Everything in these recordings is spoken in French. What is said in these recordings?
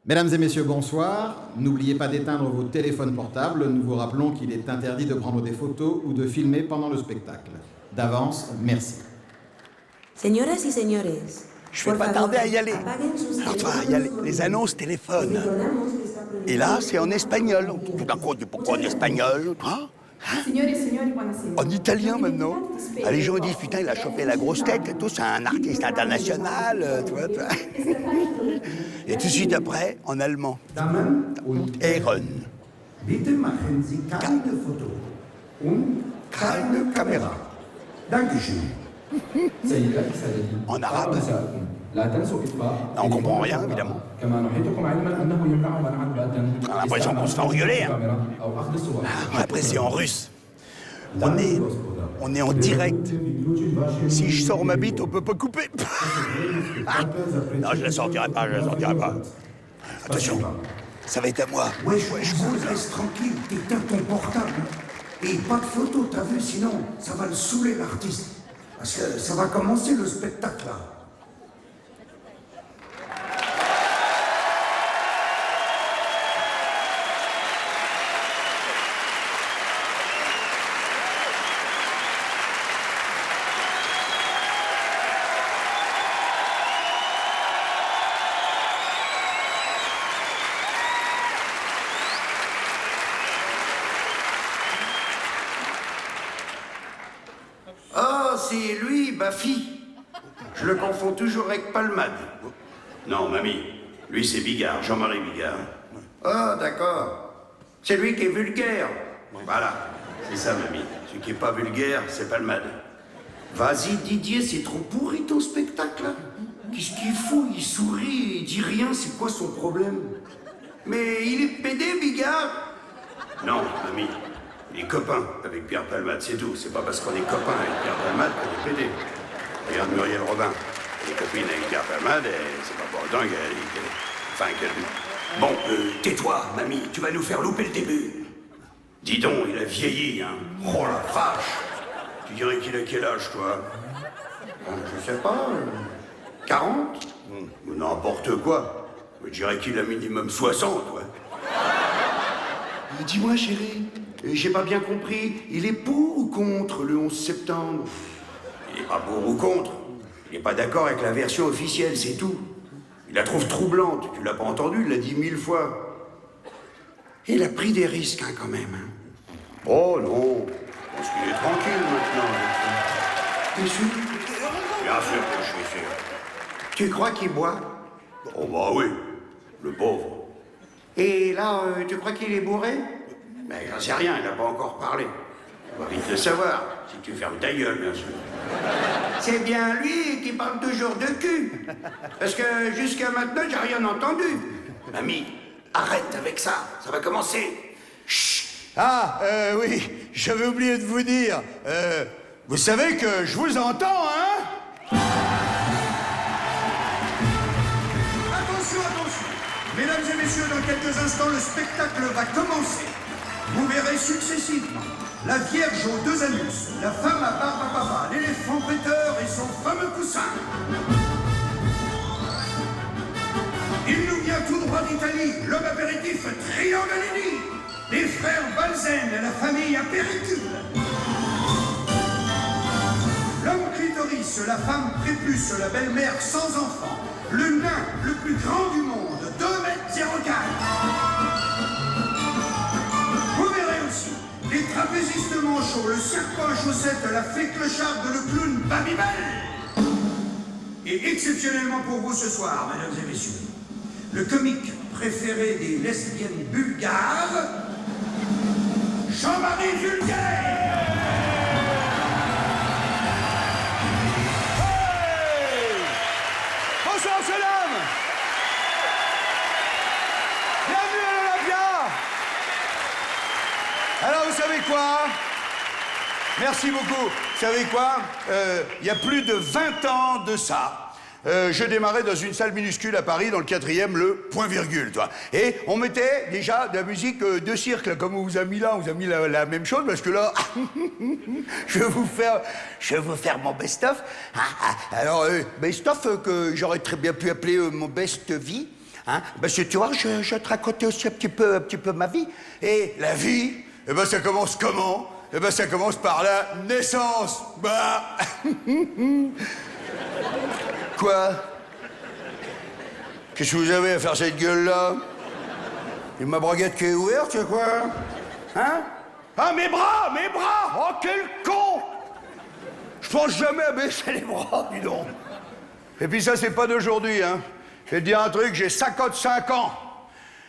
Mesdames et messieurs, bonsoir. N'oubliez pas d'éteindre vos téléphones portables. Nous vous rappelons qu'il est interdit de prendre des photos ou de filmer pendant le spectacle. D'avance, merci. Señoras y señores, Je vais pas tarder à y aller. Alors toi, il y a les annonces téléphones. Et là, c'est en espagnol. Tout d'un coup, on dit pourquoi en espagnol, hein? En italien maintenant. Ah, les gens disent putain, il a chopé la grosse tête et tout, c'est un artiste international, tu vois. Et tout de suite après, en allemand. Ehren. Bitte machen Sie keine Foto und keine Kamera. Dankeschön. En arabe. On comprend rien, évidemment. On a l'impression qu'on se fait engueuler. Hein. Après, c'est en russe. On est en direct. Si je sors ma bite, on peut pas couper. Non, je la sortirai pas. Attention, ça va être à moi. Ouais, je laisse tranquille, t'éteins ton portable. Et pas de photo, t'as vu, sinon ça va le saouler l'artiste. Parce que ça va commencer le spectacle là. Oh, c'est lui, Baffy. Je le confonds toujours avec Palmade. Non, mamie. Lui, c'est Bigard, Jean-Marie Bigard. Oh, d'accord. C'est lui qui est vulgaire. Voilà, c'est ça, mamie. Celui qui est pas vulgaire, c'est Palmade. Vas-y, Didier, c'est trop pourri ton spectacle, là. Qu'est-ce qu'il fout? Il sourit, il dit rien, c'est quoi son problème? Mais il est pédé, Bigard. Non, mamie. Il est copain avec Pierre Palmade, c'est tout. C'est pas parce qu'on est copain avec Pierre Palmade qu'on est pédé. Regarde Muriel Robin. Elle est copine avec Pierre Palmade et c'est pas pour autant qu'elle... Bon, tais-toi, mamie, tu vas nous faire louper le début. Dis donc, il a vieilli, hein. Oh la vache. Tu dirais qu'il a quel âge, toi? Je sais pas, 40? N'importe quoi. Je dirais qu'il a minimum 60, ouais. Dis-moi, chérie, j'ai pas bien compris. Il est pour ou contre le 11 septembre? Il est pas pour ou contre. Il est pas d'accord avec la version officielle, c'est tout. Il la trouve troublante. Tu l'as pas entendu, il l'a dit 1000 fois. Il a pris des risques, hein, quand même. Oh non, je pense qu'il est tranquille maintenant. T'es sûr? Bien sûr que je suis sûr. Tu crois qu'il boit? Oh bah oui, le pauvre. Et là, tu crois qu'il est bourré? Mais j'en sais rien, il n'a pas encore parlé. On va vite le savoir, si tu fermes ta gueule, bien sûr. C'est bien lui qui parle toujours de cul. Parce que jusqu'à maintenant, j'ai rien entendu. Mamie, arrête avec ça, ça va commencer. Chut. Ah, oui, j'avais oublié de vous dire. Vous savez que je vous entends, hein? Attention, attention. Mesdames et messieurs, dans quelques instants, le spectacle va commencer. Vous verrez successivement la Vierge aux deux anus, la femme à barbe à papa, l'éléphant péteur et son fameux coussin. Il nous vient tout droit d'Italie, l'homme apéritif Triangelini, les frères Balzen, la famille à péricule. L'homme clitoris, la femme prépuce, la belle-mère sans enfant, le nain le plus grand du monde, 2,04 m. Vous verrez aussi les trapézistes manchots, le serpent à chaussettes, la fée clocharde, le clown Babybel. Et exceptionnellement pour vous ce soir, mesdames et messieurs, le comique préféré des lesbiennes bulgares, Jean-Marie Vulgaire. Bonsoir, monsieur l'homme. Bienvenue à l'Olympia. Alors, vous savez quoi? Merci beaucoup. Vous savez quoi? Il y a plus de 20 ans de ça, je démarrais dans une salle minuscule à Paris, dans le 4e, le point virgule, toi. Et on mettait déjà de la musique de cirque, là, comme on vous a mis là, on vous a mis la même chose, parce que là, je vais vous faire mon best-of. Alors, best-of que j'aurais très bien pu appeler mon best-vie. Hein? Parce que tu vois, je te racontais aussi un petit peu ma vie. Et la vie, eh ben ça commence comment? Eh ben ça commence par la naissance. Bah. Quoi? Qu'est-ce que vous avez à faire cette gueule-là? Et ma braguette qui est ouverte, c'est quoi? Hein? Ah, mes bras! Oh, quel con! Je pense jamais à baisser les bras, dis donc. Et puis ça, c'est pas d'aujourd'hui, hein. Je vais te dire un truc, j'ai 55 ans.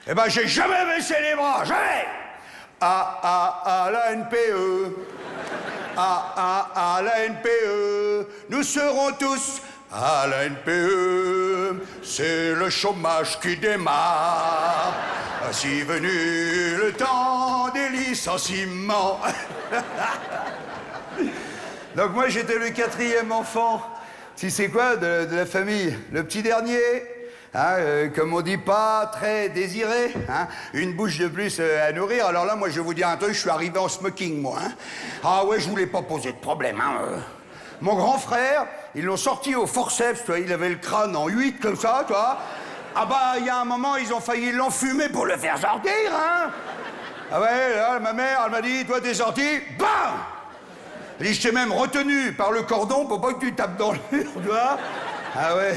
Eh ben, j'ai jamais baissé les bras, jamais! La NPE. La NPE. Nous serons tous à la NPE. C'est le chômage qui démarre. Ainsi venu le temps des licenciements. Donc moi, j'étais le 4e enfant. Tu sais quoi, de la famille. Le petit dernier. Hein, comme on dit, pas très désiré, hein, une bouche de plus à nourrir. Alors là, moi, je vais vous dire un truc, je suis arrivé en smoking, moi. Hein. Ah ouais, je voulais pas poser de problème. Hein. Mon grand frère, ils l'ont sorti au forceps, tu vois, il avait le crâne en 8 comme ça, tu vois. Ah bah, il y a un moment, ils ont failli l'enfumer pour le faire sortir, hein. Ah ouais, là, ma mère, elle m'a dit, toi, t'es sorti, bam! Elle dit, je t'ai même retenu par le cordon pour pas que tu tapes dans le mur, tu vois. Ah ouais.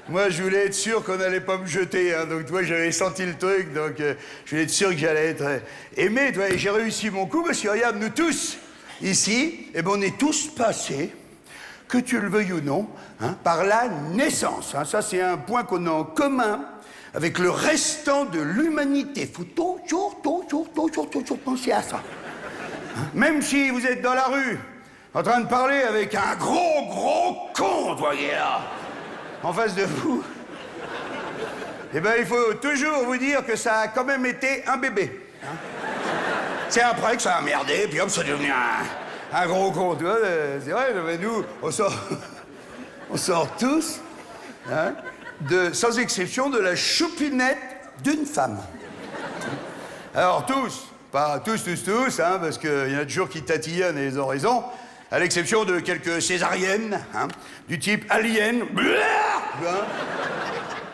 Moi, je voulais être sûr qu'on n'allait pas me jeter, hein, donc, tu vois, j'avais senti le truc, donc je voulais être sûr que j'allais être aimé, tu vois, et j'ai réussi mon coup, parce que regarde, nous tous, ici, eh ben, on est tous passés, que tu le veuilles ou non, hein, par la naissance. Hein. Ça, c'est un point qu'on a en commun avec le restant de l'humanité. Il faut toujours penser à ça. Hein. Même si vous êtes dans la rue, en train de parler avec un gros con, voyez là, en face de vous, eh ben, il faut toujours vous dire que ça a quand même été un bébé. Hein. C'est après que ça a merdé, puis hop, ça est devenu un gros con, tu vois. C'est vrai, mais nous, on sort tous, hein, sans exception, de la choupinette d'une femme. Alors tous, pas tous, hein, parce qu'il y en a toujours qui tatillonnent et ils ont raison, à l'exception de quelques césariennes, hein, du type Alien, hein,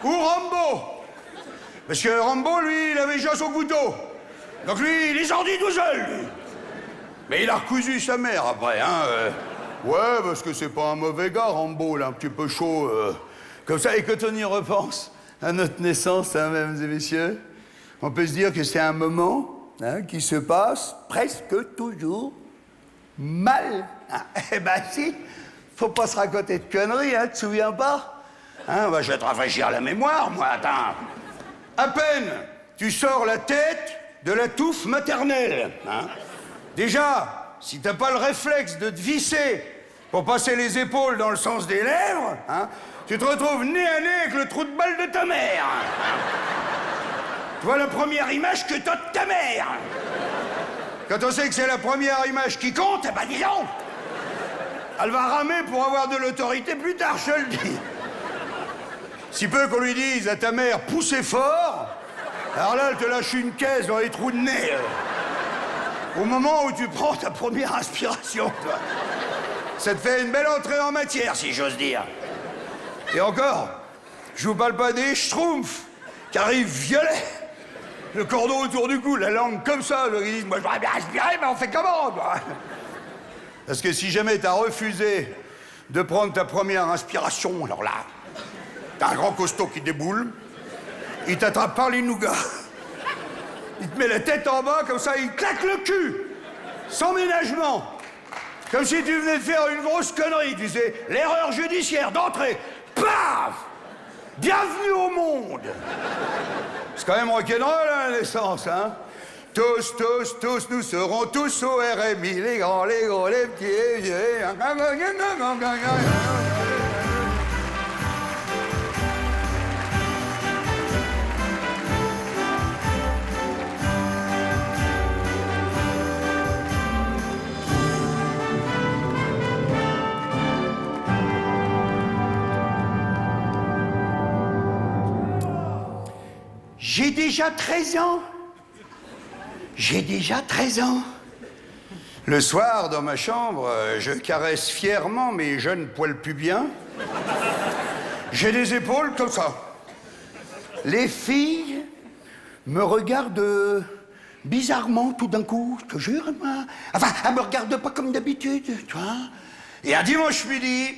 ou Rambo. Parce que Rambo, lui, il avait déjà son couteau. Donc lui, il est sorti tout seul, lui. Mais il a recousu sa mère après, hein. Ouais, parce que c'est pas un mauvais gars, Rambo, là, un petit peu chaud, comme ça. Et quand on y repense à notre naissance, hein, mesdames et messieurs, on peut se dire que c'est un moment, hein, qui se passe presque toujours mal. Ah, eh ben si, faut pas se raconter de conneries, hein, tu te souviens pas? Hein, bah, je vais te rafraîchir la mémoire, moi, attends. À peine tu sors la tête de la touffe maternelle, hein. Déjà, si t'as pas le réflexe de te visser pour passer les épaules dans le sens des lèvres, hein, tu te retrouves nez à nez avec le trou de balle de ta mère. Hein. Tu vois la première image que t'as de ta mère. Quand on sait que c'est la première image qui compte, eh ben dis donc, elle va ramer pour avoir de l'autorité plus tard, je le dis. Si peu qu'on lui dise à ta mère, poussez fort, alors là, elle te lâche une caisse dans les trous de nez. Au moment où tu prends ta première inspiration, toi. Ça te fait une belle entrée en matière, si j'ose dire. Et encore, je vous parle pas des schtroumpfs qui arrivent violets, le cordon autour du cou, la langue comme ça. Ils disent, moi, je voudrais bien respirer, mais on fait comment, toi? Parce que si jamais t'as refusé de prendre ta première inspiration, alors là, t'as un grand costaud qui déboule, il t'attrape par les nougats, il te met la tête en bas, comme ça, il claque le cul, sans ménagement. Comme si tu venais de faire une grosse connerie, tu sais, l'erreur judiciaire d'entrée. Paf! Bienvenue au monde! C'est quand même rock'n'roll, hein, la naissance, hein? Tous, nous serons tous au RMI, les grands, les gros, les petits, les vieux. J'ai déjà 13 ans. J'ai déjà 13 ans. Le soir, dans ma chambre, je caresse fièrement mes jeunes poils pubiens. J'ai des épaules comme ça. Les filles me regardent bizarrement tout d'un coup, je te jure. Enfin, elles me regardent pas comme d'habitude, tu vois. Et un dimanche midi,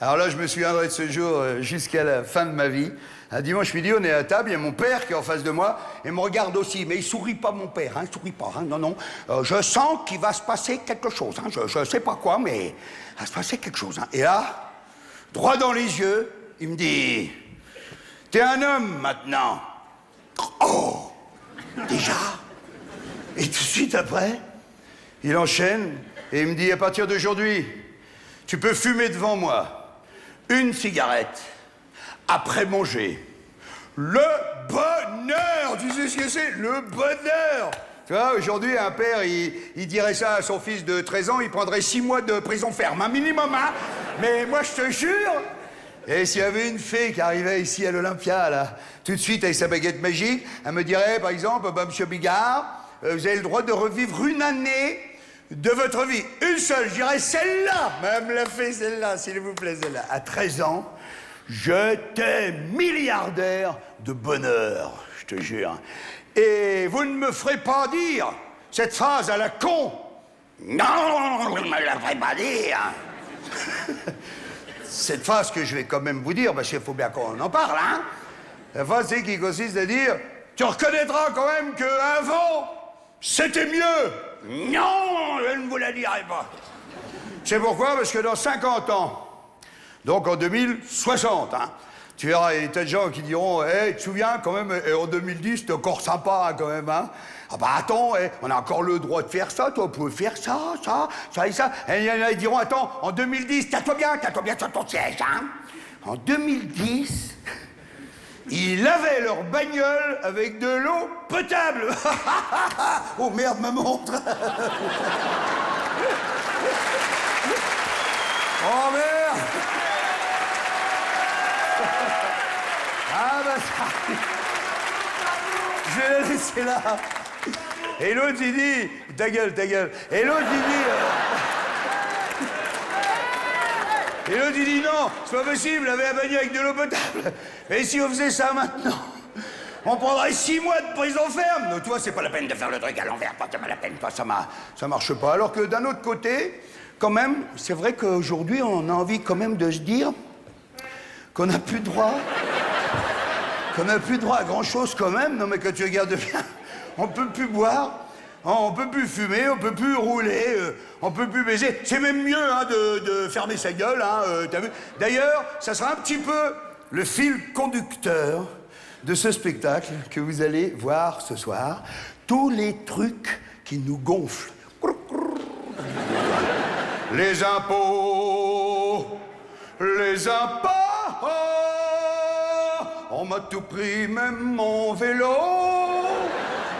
alors là, je me souviendrai de ce jour jusqu'à la fin de ma vie. Un dimanche midi, on est à table, il y a mon père qui est en face de moi, et me regarde aussi, mais il sourit pas, mon père, hein, il sourit pas, hein, non, non. Je sens qu'il va se passer quelque chose, hein, je sais pas quoi, mais il va se passer quelque chose. Hein. Et là, droit dans les yeux, il me dit, t'es un homme maintenant. Oh, déjà? Et tout de suite après, il enchaîne, et il me dit, à partir d'aujourd'hui, tu peux fumer devant moi, une cigarette. Après manger. Le bonheur! Tu sais ce que c'est? Le bonheur! Tu vois, aujourd'hui, un père, il dirait ça à son fils de 13 ans, il prendrait 6 mois de prison ferme, un minimum, hein? Mais moi, je te jure, et s'il y avait une fée qui arrivait ici à l'Olympia, là, tout de suite avec sa baguette magique, elle me dirait, par exemple, bah, monsieur Bigard, vous avez le droit de revivre une année de votre vie. Une seule, je dirais celle-là! Même la fée, celle-là, s'il vous plaît, celle-là. À 13 ans, j'étais milliardaire de bonheur, je te jure. Et vous ne me ferez pas dire cette phrase à la con. Non, vous ne me la ferez pas dire. Cette phrase que je vais quand même vous dire, parce qu'il faut bien qu'on en parle, hein. La phrase, c'est qui consiste à dire, tu reconnaîtras quand même qu'avant, c'était mieux. Non, je ne vous la dirai pas. C'est pourquoi, parce que dans 50 ans, donc en 2060, hein, tu verras, il y a des tas de gens qui diront hey, tu te souviens quand même, en 2010, c'était encore sympa hein, quand même. Hein. Ah bah attends, on a encore le droit de faire ça, toi, vous pouvez faire ça et ça. Et il y en a qui diront attends, en 2010, tiens-toi bien sur ton siège. Hein. En 2010, ils lavaient leur bagnole avec de l'eau potable. Oh merde, ma montre. Oh merde. Ah bah ça... Je vais la laisser là. Et l'autre il dit... Ta gueule. Et l'autre il dit non, c'est pas possible, laver la bagnole avec de l'eau potable. Mais si on faisait ça maintenant, on prendrait 6 mois de prison ferme. Non, toi, c'est pas la peine de faire le truc à l'envers, c'est pas la peine, toi, ça marche pas. Alors que d'un autre côté, quand même, c'est vrai qu'aujourd'hui, on a envie quand même de se dire qu'on n'a plus droit à grand-chose quand même. Non, mais quand tu regardes bien, on peut plus boire, on peut plus fumer, on peut plus rouler, on peut plus baiser. C'est même mieux hein, de fermer sa gueule, hein, t'as vu. D'ailleurs, ça sera un petit peu le fil conducteur de ce spectacle que vous allez voir ce soir. Tous les trucs qui nous gonflent. Les impôts, on m'a tout pris, même mon vélo.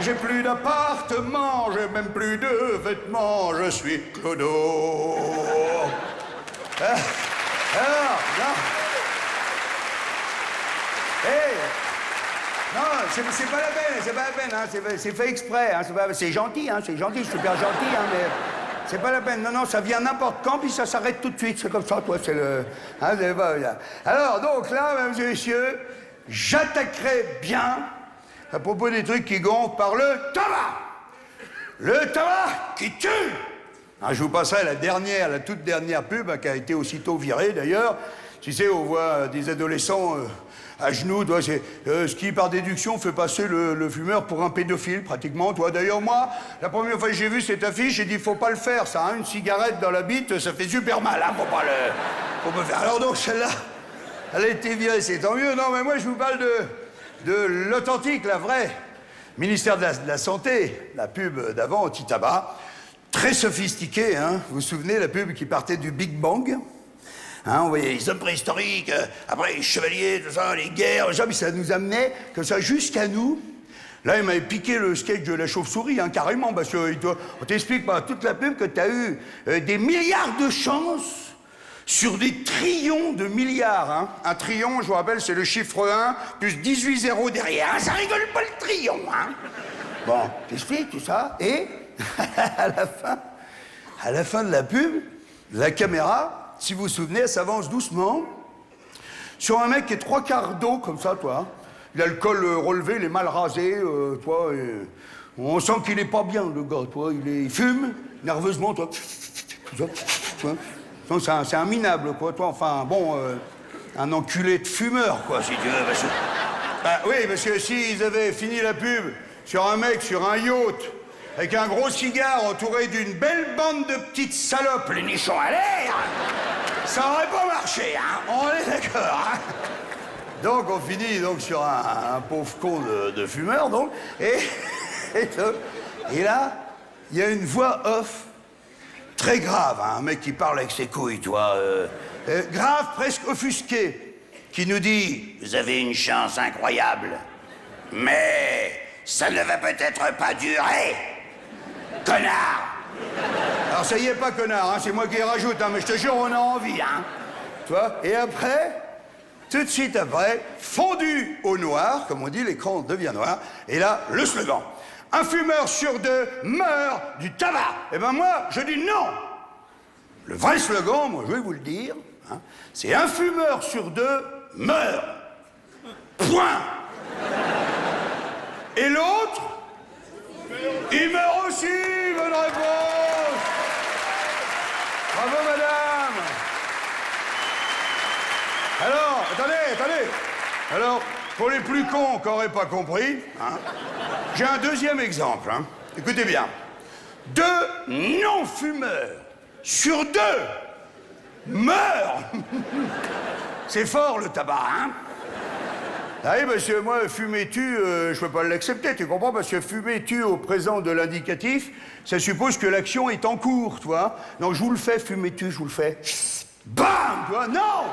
J'ai plus d'appartement, j'ai même plus de vêtements, je suis clodo. Alors, non. Hey, non, c'est pas la peine, hein, c'est fait exprès, hein, c'est gentil, je suis super gentil, hein, mais c'est pas la peine. Non, ça vient n'importe quand, puis ça s'arrête tout de suite, c'est comme ça, toi, c'est le... Hein, c'est pas... Alors, donc là, mesdames et messieurs, j'attaquerai bien à propos des trucs qui gonflent par le tabac. Le tabac qui tue. Alors, je vous passerai la toute dernière pub, hein, qui a été aussitôt virée, d'ailleurs. Tu sais, on voit des adolescents... à genoux, toi, c'est ce qui, par déduction, fait passer le fumeur pour un pédophile, pratiquement, toi. D'ailleurs, moi, la première fois que j'ai vu cette affiche, j'ai dit, faut pas le faire, ça, hein, une cigarette dans la bite, ça fait super mal, hein, faut pas le faire. Alors donc, celle-là, elle a été virée, c'est tant mieux. Non, mais moi, je vous parle de l'authentique, la vraie. Ministère de la Santé, la pub d'avant, anti-tabac, très sophistiquée, hein. Vous vous souvenez, la pub qui partait du Big Bang? Hein, on voyait les hommes préhistoriques, après les chevaliers, tout ça, les guerres, puis ça nous amenait comme ça jusqu'à nous. Là, il m'avait piqué le sketch de la chauve-souris, hein, carrément, parce qu'on t'explique par toute la pub que tu as eu des milliards de chances sur des trillions de milliards. Hein. Un trillion, je vous rappelle, c'est le chiffre 1 plus 18 zéros derrière. Hein, ça rigole pas le trillion. Hein. Bon, t'expliques tout ça, et à la fin de la pub, la caméra... Si vous vous souvenez, elle s'avance doucement sur un mec qui est 3 quarts d'eau, comme ça, toi. Il a le col relevé, il est mal rasé, toi. On sent qu'il est pas bien, le gars, toi. Il fume, nerveusement, toi. C'est un minable, quoi, toi. Enfin, bon, un enculé de fumeur, quoi, si tu veux. Parce que... Bah, oui, parce que s'ils avaient fini la pub sur un mec, sur un yacht, avec un gros cigare entouré d'une belle bande de petites salopes, les nichons à l'air, ça aurait pas marché, hein. On est d'accord, hein. Donc, on finit donc sur un pauvre con de fumeur, donc, et là, il y a une voix off très grave, hein, un mec qui parle avec ses couilles, tu vois, grave, presque offusqué, qui nous dit « Vous avez une chance incroyable, mais ça ne va peut-être pas durer, connard !» Alors ça y est, pas connard, hein, c'est moi qui rajoute, hein, mais je te jure, on a envie, hein. Tu vois, et après... Tout de suite après, fondu au noir, comme on dit, l'écran devient noir, et là, le slogan. Un fumeur sur deux meurt du tabac. Eh ben moi, je dis non. Le vrai slogan, moi, je vais vous le dire, hein, c'est un fumeur sur deux meurt. Point. Et l'autre, il meurt aussi. Bonne réponse. Bravo, madame. Alors, attendez. Alors, pour les plus cons qui n'auraient pas compris, hein, j'ai un deuxième exemple. Hein. Écoutez bien. 2 non-fumeurs sur 2 meurent. C'est fort, le tabac, hein. Ah oui, parce que moi, fumer tue, je peux pas l'accepter, tu comprends? Parce que fumer tue au présent de l'indicatif, ça suppose que l'action est en cours, tu vois. Donc, je vous le fais, fumer tue, je vous le fais. Bam, tu vois, non.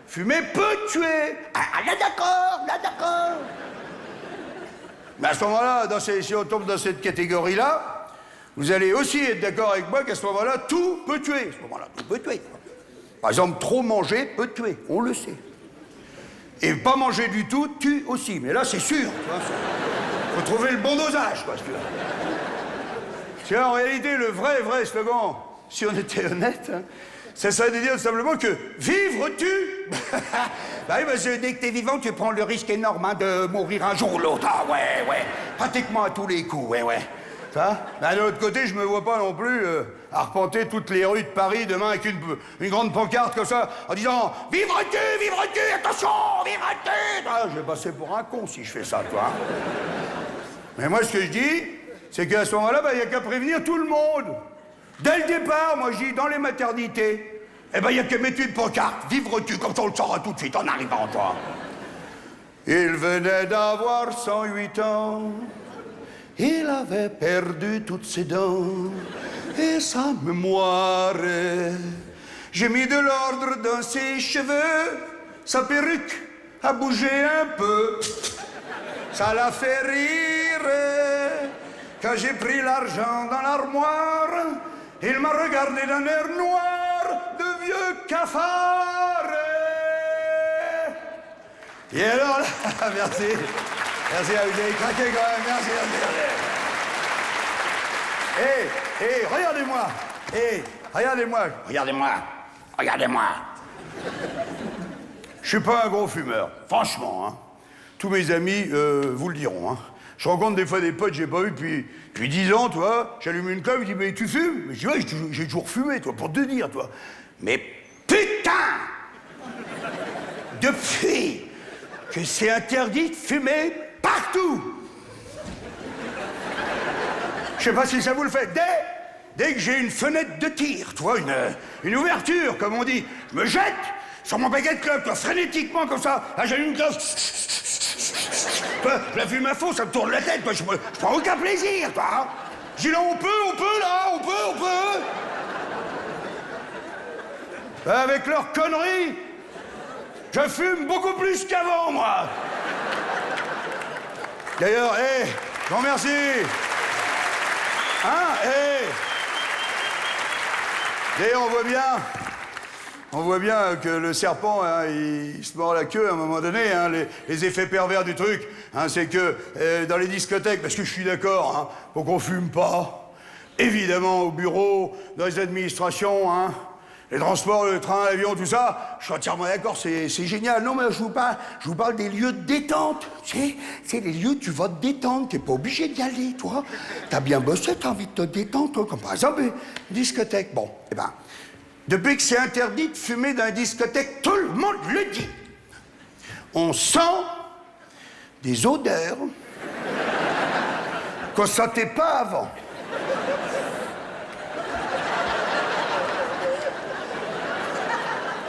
Fumer peut tuer. Ah, là d'accord. Mais à ce moment-là, si on tombe dans cette catégorie-là, vous allez aussi être d'accord avec moi qu'à ce moment-là, tout peut tuer. À ce moment-là, tout peut tuer. Par exemple, trop manger peut tuer, on le sait. Et pas manger du tout tue aussi. Mais là, c'est sûr. Il faut trouver le bon dosage, quoi. C'est en réalité le vrai slogan, si on était honnête, hein, ça serait de dire tout simplement que vivre tue. Bah oui, parce que dès que t'es vivant, tu prends le risque énorme, hein, de mourir un jour ou l'autre. Ah ouais. Pratiquement à tous les coups, ouais. Ça. D'un autre côté, je me vois pas non plus arpenter toutes les rues de Paris demain avec une grande pancarte comme ça, en disant « Vivre-tu, attention, vivre-tu » Ah, je vais passer pour un con si je fais ça, toi. Mais moi, ce que je dis, c'est qu'à ce moment-là, il n'y a qu'à prévenir tout le monde. Dès le départ, moi, je dis, dans les maternités, eh ben, il n'y a qu'à mettre une pancarte. Vivre-tu, comme ça, on le saura tout de suite en arrivant, toi. Il venait d'avoir 108 ans. Il avait perdu toutes ses dents et sa mémoire. J'ai mis de l'ordre dans ses cheveux. Sa perruque a bougé un peu. Ça l'a fait rire. Quand j'ai pris l'argent dans l'armoire, il m'a regardé d'un air noir de vieux cafard. Et alors là, merci. Merci, vous avez craqué quand même, merci. Regardez-moi. Je suis pas un gros fumeur, franchement, hein. Tous mes amis vous le diront, hein. Je rencontre des fois des potes que j'ai pas vus depuis 10 ans, toi. J'allume une clope, je dis, mais tu fumes? Mais je dis, ouais, j'ai toujours fumé, toi, pour te dire, toi. Mais putain! Depuis que c'est interdit de fumer partout! Je sais pas si ça vous le fait. Dès que j'ai une fenêtre de tir, tu vois, une ouverture, comme on dit, je me jette sur mon paquet de clopes, toi, frénétiquement, comme ça. Là, j'allume une clope. Je la fume à fond, ça me tourne la tête, toi, je prends aucun plaisir, toi. Hein. Je dis là, on peut. Avec leurs conneries, je fume beaucoup plus qu'avant, moi. D'ailleurs, je vous remercie. Hein, D'ailleurs, on voit bien que le serpent, hein, il se mord la queue à un moment donné, hein, les effets pervers du truc, hein, c'est que dans les discothèques, parce que je suis d'accord, hein, faut qu'on fume pas, évidemment au bureau, dans les administrations, hein, Les transports, le train, l'avion, tout ça, je suis entièrement d'accord, c'est génial. Non, mais je vous parle des lieux de détente. C'est les lieux où tu vas te détendre, t'es pas obligé d'y aller, toi. T'as bien bossé, t'as envie de te détendre, toi, comme par exemple une discothèque. Bon, eh ben, depuis que c'est interdit de fumer dans une discothèque, tout le monde le dit. On sent des odeurs qu'on sentait pas avant.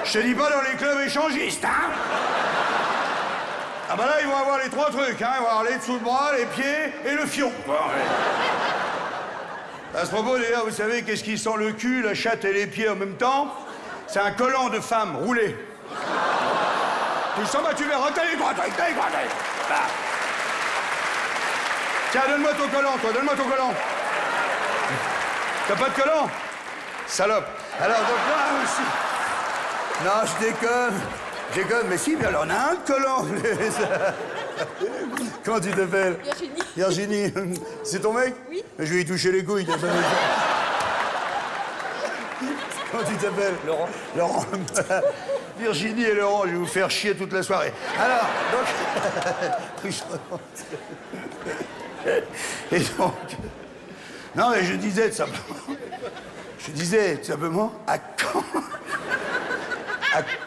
Je te dis pas dans les clubs échangistes, hein? Ah bah là, ils vont avoir les trois trucs, hein? Ils vont avoir les dessous de bras, les pieds et le fion. Bon, ouais. À ce propos, d'ailleurs, vous savez qu'est-ce qui sent le cul, la chatte et les pieds en même temps? C'est un collant de femme roulé. Tu sens, bah tu verras, t'as les droits. Bah. Tiens, donne-moi ton collant, toi, donne-moi ton collant. T'as pas de collant? Salope. Alors, donc là aussi... Non, je déconne, mais si, mais alors on a un collant. Comment tu t'appelles? Virginie. C'est ton mec? Oui. Je vais y toucher les couilles. Comment tu t'appelles? Laurent. Virginie et Laurent, je vais vous faire chier toute la soirée. Alors, donc... Et donc... Non, mais je disais tout simplement, à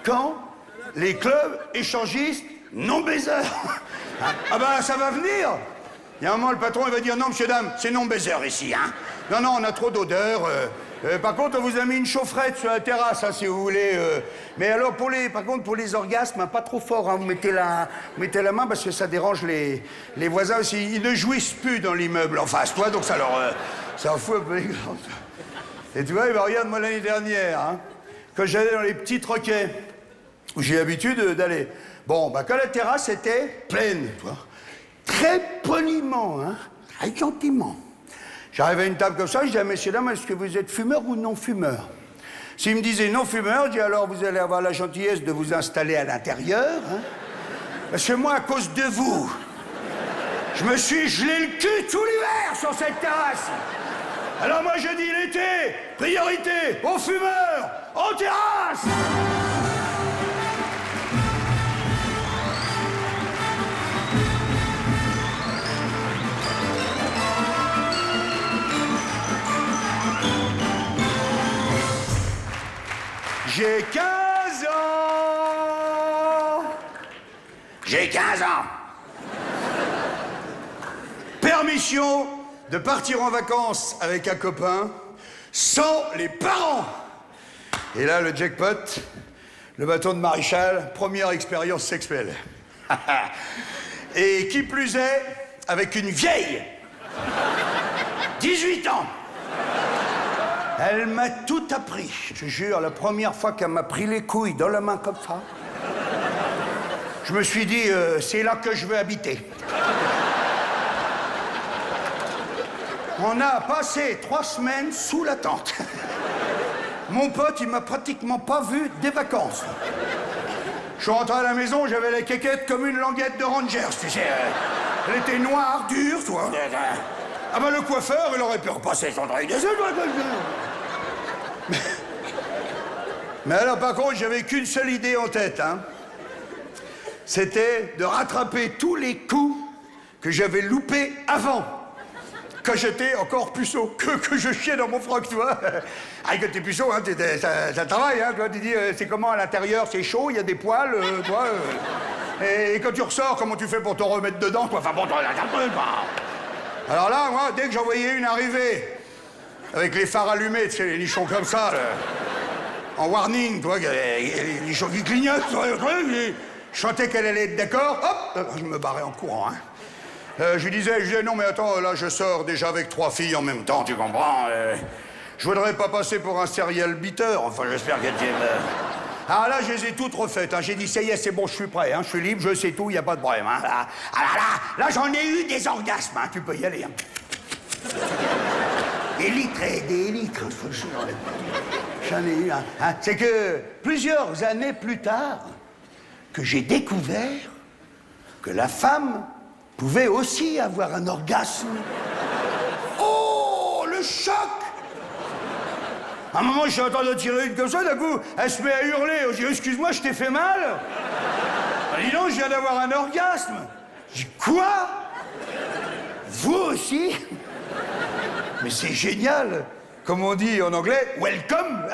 quand les clubs échangistes non baiseurs? Ah bah ça va venir. Il y a un moment, le patron il va dire non, monsieur, dame, c'est non baiseur ici, hein. Non, on a trop d'odeur. Par contre, on vous a mis une chaufferette sur la terrasse, hein, si vous voulez. Mais alors, pour les orgasmes, hein, pas trop fort, hein, vous mettez la main parce que ça dérange les voisins aussi. Ils ne jouissent plus dans l'immeuble en face, toi, donc ça en fout un peu les glandes. Et tu vois, regarde-moi l'année dernière, hein. Quand j'allais dans les petits troquets, où j'ai l'habitude d'aller. Bon, bah quand la terrasse était pleine, tu vois, très poliment, hein, très gentiment. J'arrive à une table comme ça, je dis à messieurs, dames, est-ce que vous êtes fumeur ou non fumeur? S'ils me disaient non fumeur, je dis alors vous allez avoir la gentillesse de vous installer à l'intérieur, hein, parce que moi, à cause de vous, je me suis gelé le cul tout l'hiver sur cette terrasse. Alors moi je dis l'été, priorité aux fumeurs, en terrasse. J'ai 15 ans. J'ai 15 ans. Permission de partir en vacances avec un copain sans les parents. Et là, le jackpot, le bâton de maréchal, première expérience sexuelle. Et qui plus est, avec une vieille. 18 ans. Elle m'a tout appris. Je te jure, la première fois qu'elle m'a pris les couilles dans la main comme ça, je me suis dit, c'est là que je veux habiter. On a passé 3 semaines sous la tente. Mon pote, il m'a pratiquement pas vu des vacances. Je suis rentré à la maison, j'avais la quéquette comme une languette de Rangers, tu sais. Elle était noire, dure, toi. Ah ben le coiffeur, il aurait pu repasser son truc. Mais alors, par contre, j'avais qu'une seule idée en tête, hein. C'était de rattraper tous les coups que j'avais loupés avant. Quand j'étais encore puceau, que je chiais dans mon froc, tu vois. Ah, quand t'es puceau, hein, ça travaille, hein, tu vois. Tu dis, c'est comment à l'intérieur, c'est chaud, il y a des poils, tu vois. Et quand tu ressors, comment tu fais pour te remettre dedans, quoi. Enfin bon, alors là, moi, dès que j'en voyais une arriver, avec les phares allumés, tu sais, les nichons comme ça, là, en warning, tu vois, les nichons qui clignotent, tu vois, je sentais qu'elle allait être d'accord, hop, je me barrais en courant, hein. Je lui disais, non mais attends, là je sors déjà avec 3 filles en même temps, tu comprends, je voudrais pas passer pour un serial beater, enfin j'espère qu'elle t'aime. Alors là, je les ai toutes refaites, hein. J'ai dit, ça y est, c'est bon, je suis prêt, hein. Je suis libre, je sais tout, y a pas de problème, hein. Là, j'en ai eu des orgasmes, hein. Tu peux y aller, hein. Des litres et des litres, j'en ai eu, hein. C'est que plusieurs années plus tard, que j'ai découvert que la femme pouvait aussi avoir un orgasme. Oh, le choc! À un moment, je suis en train de tirer une comme ça, d'un coup, elle se met à hurler. Je dis, excuse-moi, je t'ai fait mal? Ah, dis donc, je viens d'avoir un orgasme. Je dis, quoi? Vous aussi? Mais c'est génial. Comme on dit en anglais, welcome.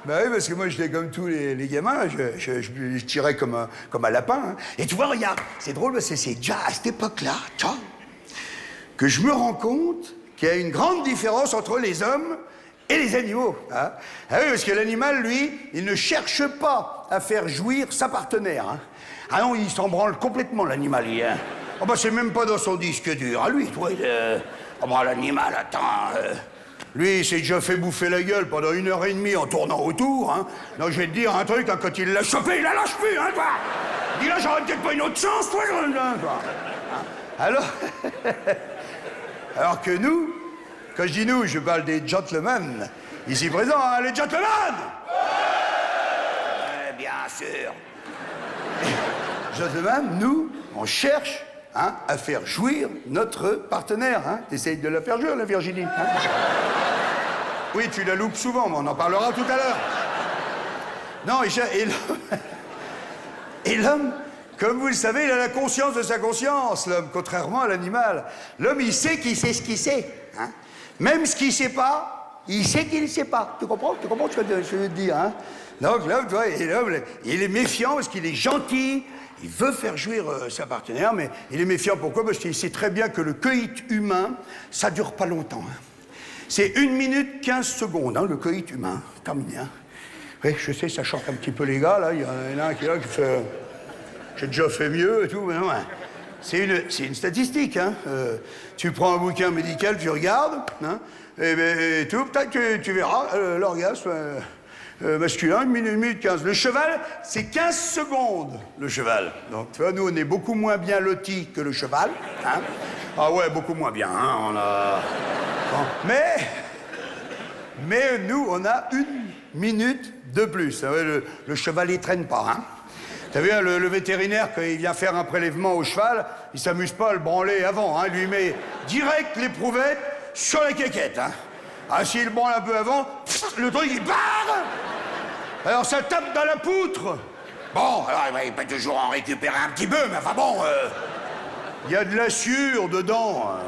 Ben oui, parce que moi, j'étais comme tous les gamins, je tirais comme un lapin. Hein. Et tu vois, regarde, c'est drôle, parce que c'est déjà à cette époque-là, que je me rends compte qu'il y a une grande différence entre les hommes et les animaux. Hein. Ah oui, parce que l'animal, lui, il ne cherche pas à faire jouir sa partenaire. Hein. Ah non, il s'en branle complètement, l'animal. Hein. Oh bah, c'est même pas dans son disque dur. Ah, lui, toi, oh bah, l'animal, attends... Lui, il s'est déjà fait bouffer la gueule pendant 1h30 en tournant autour. Hein. Non, je vais te dire un truc, hein, quand il l'a chopé, il la lâche plus, hein, toi. Dis là, j'aurais peut-être pas une autre chance, toi. Alors... Alors que nous, quand je dis nous, je parle des gentlemen, ici présents, hein, les gentlemen. Bien sûr. Gentlemen, nous, on cherche hein, à faire jouir notre partenaire. Hein. T'essayes de la faire jouir, la Virginie. Hein. Oui, tu la loupes souvent, mais on en parlera tout à l'heure. Non, et l'homme, comme vous le savez, il a la conscience de sa conscience, l'homme, contrairement à l'animal. L'homme, il sait qu'il sait ce qu'il sait. Hein. Même ce qu'il ne sait pas, il sait qu'il ne sait pas. Tu comprends ce que je veux te dire, hein. Donc l'homme, tu vois, il est méfiant parce qu'il est gentil. Il veut faire jouir sa partenaire, mais il est méfiant. Pourquoi? Parce qu'il sait très bien que le coït humain, ça dure pas longtemps. Hein. C'est 1 minute 15 secondes, hein, le coït humain. Terminé. Hein. Oui, je sais, ça chante un petit peu les gars, là. Il y en a un qui est là qui fait... J'ai déjà fait mieux et tout, mais non, hein. C'est une statistique. Hein. Tu prends un bouquin médical, tu regardes, hein, et tout, peut-être tu verras l'orgasme... masculin, 1 minute 15. Le cheval, c'est 15 secondes, le cheval. Donc, tu vois, nous, on est beaucoup moins bien lotis que le cheval. Hein. Ah ouais, beaucoup moins bien. Hein, on a... Mais nous, on a 1 minute de plus. Le cheval, il traîne pas. Hein. T'as vu, hein, le vétérinaire, quand il vient faire un prélèvement au cheval, il s'amuse pas à le branler avant. Hein. Il lui met direct l'éprouvette sur la quéquette. Hein. Ah, s'il branle un peu avant, le truc, il part. Alors, ça tape dans la poutre. Bon, alors, il peut toujours en récupérer un petit peu, mais enfin bon... Il y a de la sueur dedans.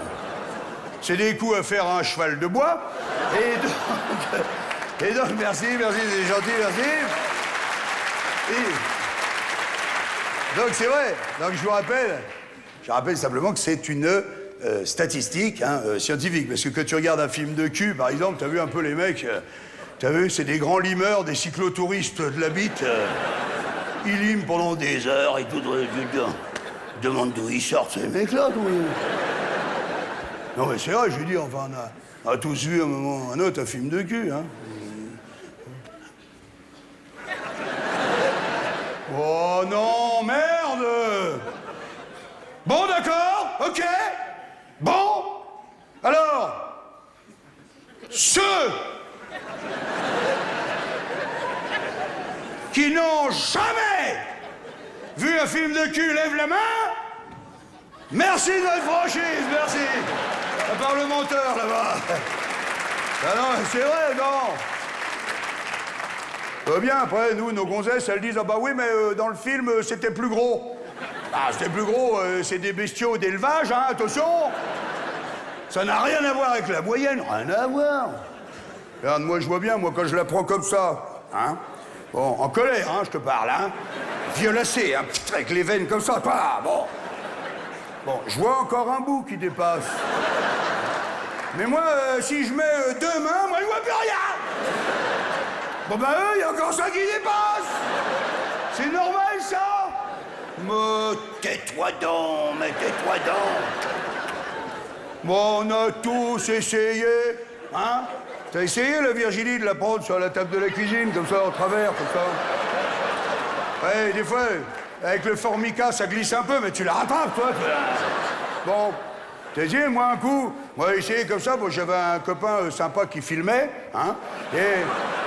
C'est des coups à faire à un cheval de bois. Et donc merci, c'est gentil, merci. Donc, c'est vrai. Donc, je rappelle simplement que c'est une... statistique, hein, scientifique. Parce que quand tu regardes un film de cul, par exemple, t'as vu un peu les mecs, t'as vu, c'est des grands limeurs, des cyclotouristes de la bite. Ils liment pendant des heures et tout. Demande d'où ils sortent, ces mecs-là. Non, mais c'est vrai, je veux dire, enfin, on a tous vu à un moment ou à un autre un film de cul, hein. Oh non, merde! Bon, d'accord, ok. Bon, alors, ceux qui n'ont jamais vu un film de cul, lève la main. Merci de votre franchise, merci. À part le menteur, là-bas. Ah non, c'est vrai, non. Bien, après, nous, nos gonzesses, elles disent, ah bah oui, mais dans le film, c'était plus gros. Ah, c'était plus gros, c'est des bestiaux d'élevage, hein, attention. Ça n'a rien à voir avec la moyenne, rien à voir. Regarde, moi, je vois bien, moi, quand je la prends comme ça, hein. Bon, en colère, hein, je te parle, hein. Violacée, hein, avec les veines comme ça, toi, bon. Bon, je vois encore un bout qui dépasse. Mais moi, si je mets 2 mains, moi, je vois plus rien. Bon, bah, il y a encore ça qui dépasse. C'est normal, ça. Mais tais-toi donc, Bon, on a tous essayé, hein. T'as essayé, la Virginie, de la prendre sur la table de la cuisine, comme ça, en travers, comme ça? Ouais, des fois, avec le formica, ça glisse un peu, mais tu la rattrapes, toi. Bon, t'as dit, moi, un coup, moi, j'ai essayé comme ça, bon, j'avais un copain sympa qui filmait, hein. Et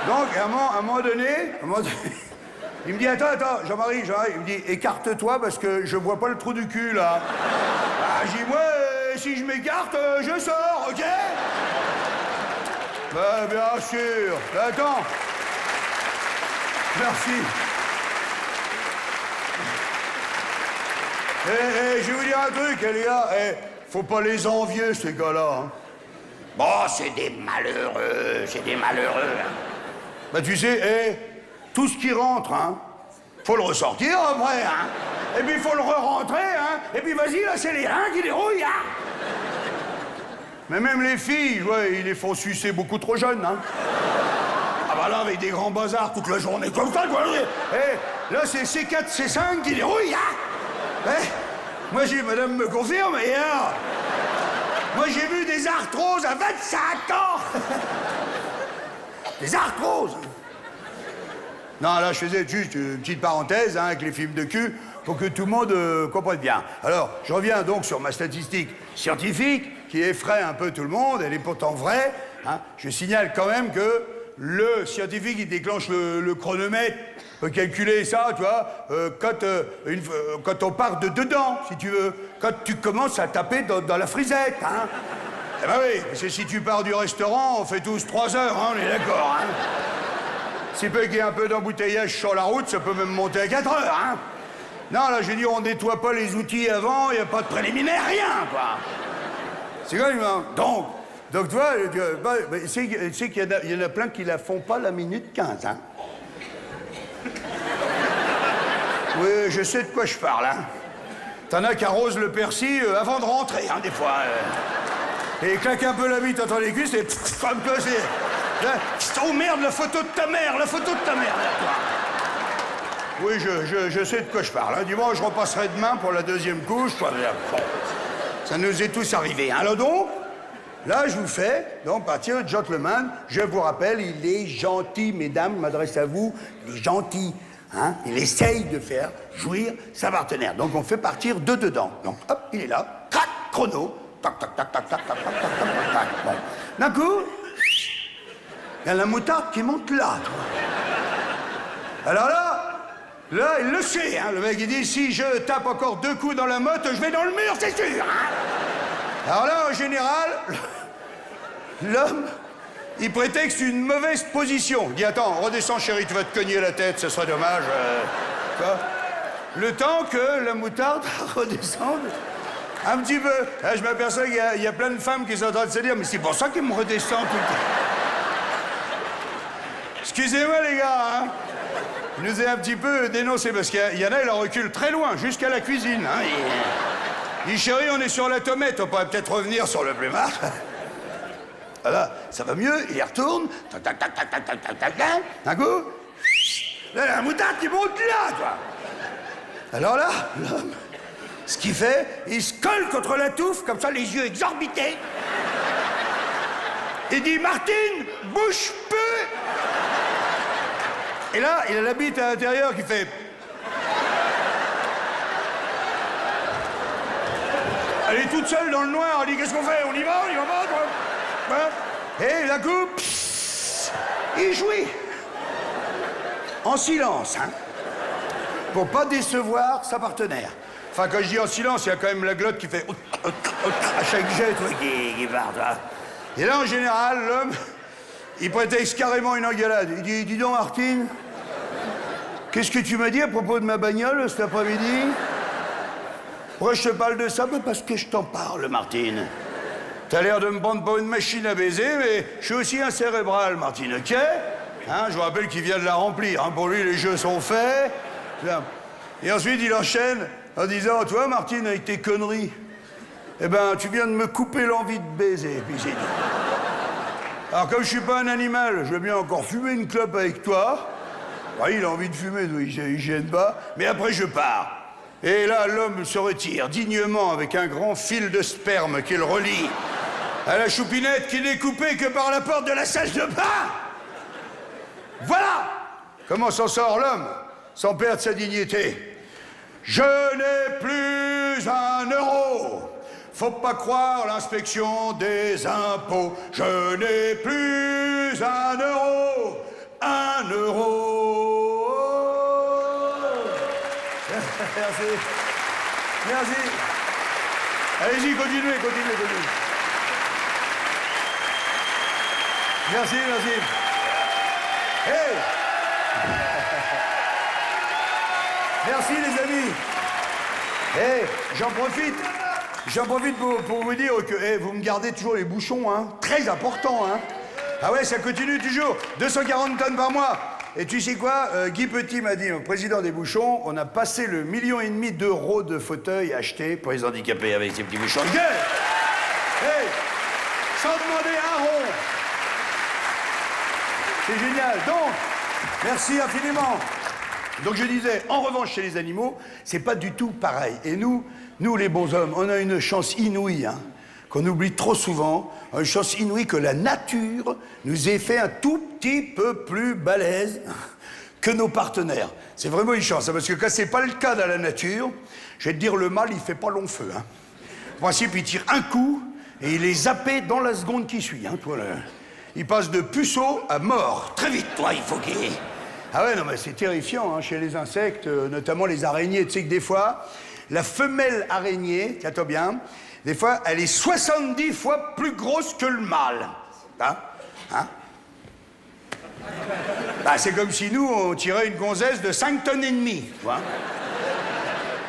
donc, à un moment donné, il me dit, attends, Jean-Marie, il me dit, écarte-toi parce que je vois pas le trou du cul, là. Ah, j'ai dit, moi, si je m'écarte, je sors, ok? Ben, bien sûr. Ben, attends. Merci. Je vais vous dire un truc, les gars. Faut pas les envier, ces gars-là. Hein. Bon, c'est des malheureux, c'est des malheureux. Bah, tu sais, tout ce qui rentre, hein, faut le ressortir après, hein. Et puis, faut le re-rentrer, hein. Et puis, vas-y, là, c'est les reins qui dérouillent, hein. Mais même les filles, ouais, ils les font sucer beaucoup trop jeunes, hein. Ah bah là, avec des grands bazars toute la journée comme ça, quoi. Là, c'est C4, C5 qui dérouillent, hein. Moi, madame me confirme, et alors, moi, j'ai vu des arthroses à 25 ans. Des arthroses. Non, là, je faisais juste une petite parenthèse, hein, avec les films de cul, pour que tout le monde comprenne bien. Alors, je reviens donc sur ma statistique scientifique, qui effraie un peu tout le monde, elle est pourtant vraie. Hein. Je signale quand même que le scientifique, il déclenche le chronomètre, peut calculer ça, tu vois, quand on part de dedans, si tu veux, quand tu commences à taper dans la frisette, hein. Eh ben oui, parce que si tu pars du restaurant, on fait tous 3 heures, hein, on est d'accord, hein. Si peu qu'il y ait un peu d'embouteillage sur la route, ça peut même monter à 4 heures, hein. Non, là, je veux dire, on nettoie pas les outils avant, il n'y a pas de préliminaire, rien, quoi. C'est quand même, hein. Donc, tu vois, c'est qu'il y en a plein qui la font pas la minute 15, hein. Oui, je sais de quoi je parle, hein. T'en as qui arrosent le persil avant de rentrer, hein, des fois. Et claque un peu la bite entre les cuisses et comme que c'est... Oh merde, la photo de ta mère, là, toi. Oui, je sais de quoi je parle, hein. Du moins, je repasserai demain pour la deuxième couche, quoi. Bon, ça nous est tous arrivé, hein. Alors donc, là, je vous fais, donc, partir de gentleman. Je vous rappelle, il est gentil, mesdames, je m'adresse à vous, il est gentil. Hein, il essaye de faire jouir sa partenaire. Donc on fait partir de dedans. Donc hop, il est là. Crac, chrono. Tac, tac, tac, tac, tac, tac, tac, tac, tac. Bon. D'un coup, il y a la moutarde qui monte là, toi. Alors là, il le sait, hein. Le mec, il dit, si je tape encore 2 coups dans la motte, je vais dans le mur, c'est sûr, hein. Alors là, en général, l'homme... il prétexte une mauvaise position. Il dit, attends, redescends, chérie, tu vas te cogner la tête, ce serait dommage. Quoi. Le temps que la moutarde redescende un petit peu. Là, je m'aperçois qu'il y a plein de femmes qui sont en train de se dire, mais c'est pour ça qu'il me redescend tout le temps. Excusez-moi, les gars, hein. Il nous est un petit peu dénoncé, parce qu'il y en a, il en recule très loin, jusqu'à la cuisine. Hein. Il dit, chérie, on est sur la tomate, on pourrait peut-être revenir sur le plumard. Voilà, ça va mieux, il y retourne, tac, tac, tac, tac, tac, tac, tac, tac, tac, d'un coup, là, la moutarde qui monte là, toi. Alors là, l'homme, ce qu'il fait, il se colle contre la touffe, comme ça, les yeux exorbités. Il dit, Martine, bouge peu. Et là, il a la bite à l'intérieur qui fait... Elle est toute seule dans le noir, elle dit, qu'est-ce qu'on fait? On y va pas, quoi. Et d'un coup, il jouit. En silence, hein. Pour pas décevoir sa partenaire. Enfin, quand je dis en silence, il y a quand même la glotte qui fait... à chaque jet, toi, qui part, toi. Et là, en général, l'homme, il prétexte carrément une engueulade. Il dit, dis donc, Martine, qu'est-ce que tu m'as dit à propos de ma bagnole cet après-midi? Pourquoi je te parle de ça? Parce que je t'en parle, Martine. T'as l'air de me prendre pour une machine à baiser, mais je suis aussi un cérébral, Martine, ok? Hein, je vous rappelle qu'il vient de la remplir. Hein, pour lui, les jeux sont faits. Et ensuite, il enchaîne en disant, toi, Martine, avec tes conneries, eh ben, tu viens de me couper l'envie de baiser. Et puis c'est tout. Alors, comme je suis pas un animal, je veux bien encore fumer une clope avec toi. Ouais, il a envie de fumer, donc il gêne pas. Mais après, je pars. Et là, l'homme se retire dignement avec un grand fil de sperme qu'il relie à la choupinette qui n'est coupée que par la porte de la salle de bain. Voilà comment s'en sort l'homme sans perdre sa dignité. Je n'ai plus 1 euro. Faut pas croire l'inspection des impôts. Je n'ai plus 1 euro. 1 euro. Merci. Merci. Allez-y, continuez. Merci, merci. Hey. Merci les amis. Hey, j'en profite pour vous dire que hey, vous me gardez toujours les bouchons, hein. Très important, hein. Ah ouais, ça continue toujours. 240 tonnes par mois. Et tu sais quoi, Guy Petit m'a dit, président des bouchons, on a passé le 1,5 million d'euros de fauteuils achetés pour les handicapés avec ces petits bouchons de gueule. Hey, sans demander un rond. C'est génial. Donc, merci infiniment. Donc je disais, en revanche, chez les animaux, c'est pas du tout pareil. Et nous les bons hommes, on a une chance inouïe, hein, qu'on oublie trop souvent, une chance inouïe que la nature nous ait fait un tout petit peu plus balèze que nos partenaires. C'est vraiment une chance, hein, parce que quand c'est pas le cas dans la nature, je vais te dire, le mâle, il fait pas long feu. Hein. En principe, il tire un coup et il est zappé dans la seconde qui suit. Hein, toi, là. Il passe de puceau à mort. Très vite, toi, il faut qu'il... Ah ouais, non, mais c'est terrifiant, hein, chez les insectes, notamment les araignées. Tu sais que des fois, la femelle araignée, tiens-toi bien, des fois, elle est 70 fois plus grosse que le mâle. Hein? Bah, c'est comme si nous, on tirait une gonzesse de 5 tonnes et demie, tu vois.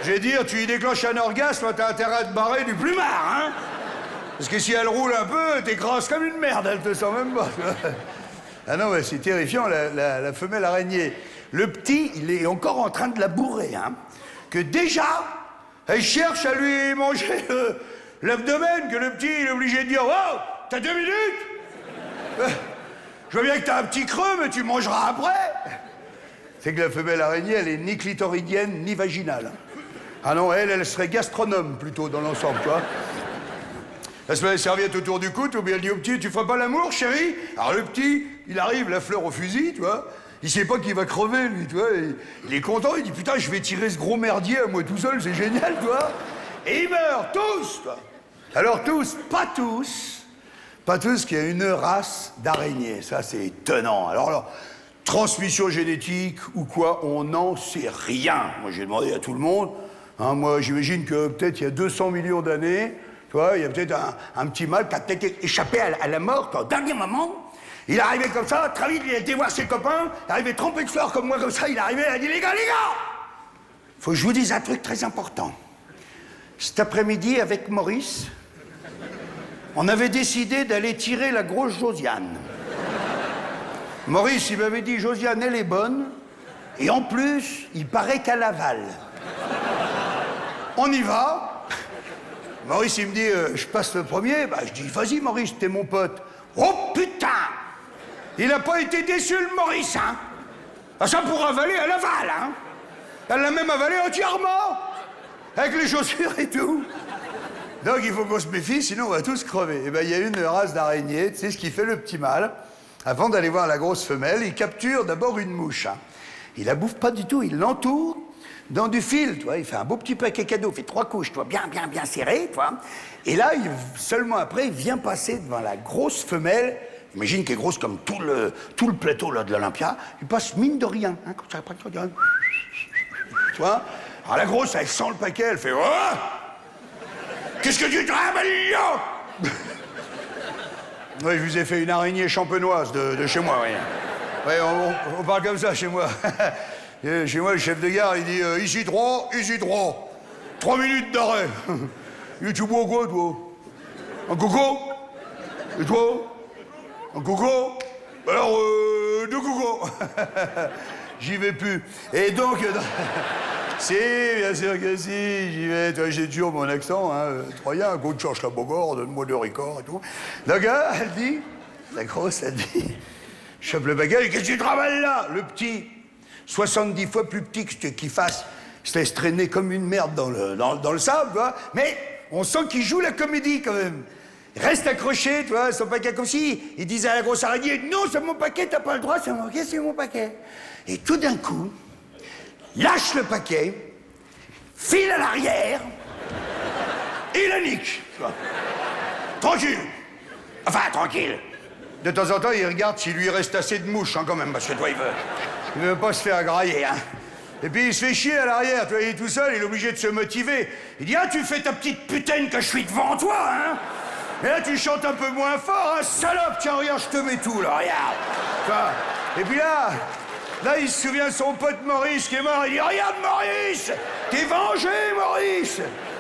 Je vais dire, tu y déclenches un orgasme, t'as intérêt à te barrer du plumard, hein? Parce que si elle roule un peu, t'écrases comme une merde, elle te sent même pas. Ah non, mais c'est terrifiant, la femelle araignée. Le petit, il est encore en train de la bourrer, hein. Que déjà, elle cherche à lui manger l'abdomen, que le petit, il est obligé de dire « Oh, t'as 2 minutes Je vois bien que t'as un petit creux, mais tu mangeras après !» C'est que la femelle araignée, elle est ni clitoridienne, ni vaginale. Ah non, elle serait gastronome, plutôt, dans l'ensemble, tu vois. Elle se met la serviette autour du cou, ou bien elle dit au petit, tu feras pas l'amour, chérie? Alors le petit, il arrive, la fleur au fusil, tu vois. Il sait pas qu'il va crever, lui, tu vois. Il est content, il dit, putain, je vais tirer ce gros merdier à moi tout seul, c'est génial, tu vois. Et ils meurent, tous, toi. Alors tous, pas tous, qu'il y a une race d'araignées. Ça, c'est étonnant. Alors, transmission génétique ou quoi, on n'en sait rien. Moi, j'ai demandé à tout le monde. Hein, moi, j'imagine que peut-être il y a 200 millions d'années, tu vois, il y a peut-être un petit mâle qui a peut-être échappé à la mort, au dernier moment. Il est arrivé comme ça, très vite, il a été voir ses copains, il est arrivé trempé de fleurs comme moi, comme ça, il est arrivé, il a dit, les gars, faut que je vous dise un truc très important. Cet après-midi, avec Maurice, on avait décidé d'aller tirer la grosse Josiane. Maurice, il m'avait dit, Josiane, elle est bonne, et en plus, il paraît qu'elle avale. On y va. Maurice, il me dit, je passe le premier. Bah, je dis, vas-y, Maurice, t'es mon pote. Oh, putain! Il n'a pas été déçu, le Maurice, hein? Ah, ça, pour avaler, elle avale, hein? Elle l'a même avalé entièrement, avec les chaussures et tout. Donc, il faut qu'on se méfie, sinon on va tous crever. Et ben, il y a une race d'araignées, tu sais ce qui fait le petit mâle. Avant d'aller voir la grosse femelle, il capture d'abord une mouche, hein. Il la bouffe pas du tout, il l'entoure dans du fil, tu vois, il fait un beau petit paquet cadeau, il fait 3 couches, tu vois, bien serré, tu vois. Et là, seulement après, il vient passer devant la grosse femelle, imagine qu'elle est grosse comme tout le plateau là, de l'Olympia, il passe mine de rien, hein, comme ça, tu vois. Alors la grosse, elle sent le paquet, elle fait « Oh, qu'est-ce que tu travailles là ?» Oui, je vous ai fait une araignée champenoise de chez moi, oui. Oui, on parle comme ça chez moi. Chez moi, le chef de gare, il dit ici 3, ici 3. 3 minutes d'arrêt. Il dit, tu bois quoi, toi? Un coco? Et toi? Un coco? Alors, 2 cocos. J'y vais plus. Et donc, si, bien sûr que si, j'y vais. J'ai toujours mon accent, hein, troyen, un coup de cherche la Bogor, donne-moi 2 ricords et tout. La gars, elle dit, la grosse, elle dit, je chope le bagage, qu'est-ce que tu travailles là? Le petit, 70 fois plus petit que qu'il fasse, se laisse traîner comme une merde dans le sable, tu vois. Mais on sent qu'il joue la comédie quand même. Il reste accroché, tu vois, son paquet comme si il disait à la grosse araignée, non, c'est mon paquet, t'as pas le droit, c'est mon paquet. Et tout d'un coup, lâche le paquet, file à l'arrière, et la nique, tu vois. Tranquille. Enfin, tranquille. De temps en temps, il regarde s'il lui reste assez de mouches, hein, quand même, parce que toi, il veut pas se faire grailler, hein. Et puis, il se fait chier à l'arrière, tu vois, il est tout seul, il est obligé de se motiver. Il dit, ah, tu fais ta petite putaine que je suis devant toi, hein. Et là, tu chantes un peu moins fort, hein, salope. Tiens, regarde, je te mets tout, là, regarde. Quoi. Et puis là, il se souvient de son pote Maurice qui est mort. Il dit, regarde, Maurice, t'es vengé, Maurice.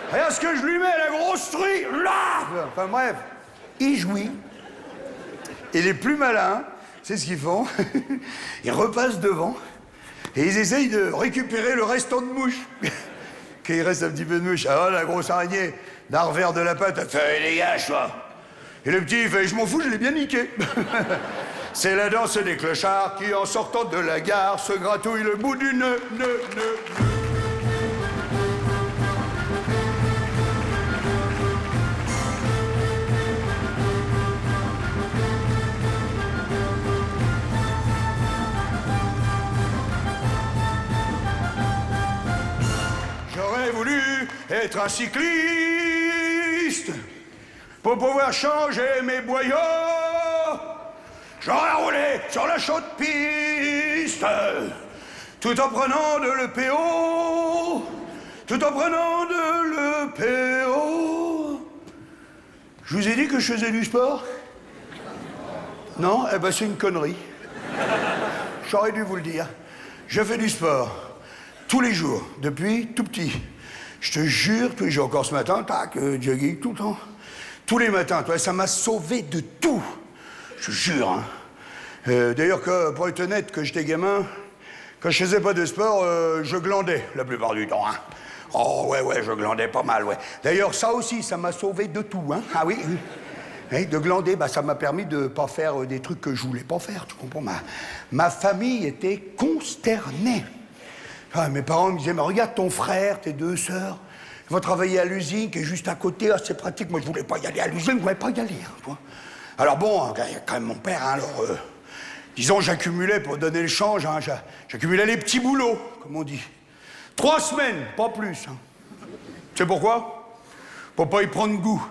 Regarde ce que je lui mets, la grosse truie. Là. Enfin, bref, il jouit. Et les plus malins, c'est ce qu'ils font. Ils repassent devant et ils essayent de récupérer le restant de mouche. Qu'il reste un petit peu de mouche. Alors la grosse araignée, d'un revers de la patte, elle fait « dégage, toi !» Et le petit, il fait « je m'en fous, je l'ai bien niqué !» C'est la danse des clochards qui, en sortant de la gare, se gratouille le bout du nœud. J'aurais voulu être un cycliste pour pouvoir changer mes boyaux. J'aurais roulé sur la chaude piste tout en prenant de l'EPO. Je vous ai dit que je faisais du sport? Non? Eh ben c'est une connerie. J'aurais dû vous le dire. Je fais du sport. Tous les jours, depuis tout petit. Je te jure, tous les jours, encore ce matin, tac, jogging tout le temps. Tous les matins, toi, ça m'a sauvé de tout. Je te jure, hein. D'ailleurs, pour être honnête, quand j'étais gamin, quand je faisais pas de sport, je glandais la plupart du temps, hein. Oh, ouais, je glandais pas mal, ouais. D'ailleurs, ça aussi, ça m'a sauvé de tout, hein. Ah oui. Et de glander, bah, ça m'a permis de pas faire des trucs que je voulais pas faire, tu comprends? Ma famille était consternée. Ah, mes parents me disaient, mais regarde ton frère, tes deux sœurs, ils vont travailler à l'usine qui est juste à côté, ah, c'est pratique. Moi, je voulais pas y aller à l'usine, je voulais pas y aller. Hein, toi. Alors bon, il y a quand même mon père, hein, alors, disons, j'accumulais, pour donner le change, hein, j'accumulais les petits boulots, comme on dit. 3 semaines, pas plus. Hein. Tu sais pourquoi? Pour pas y prendre goût.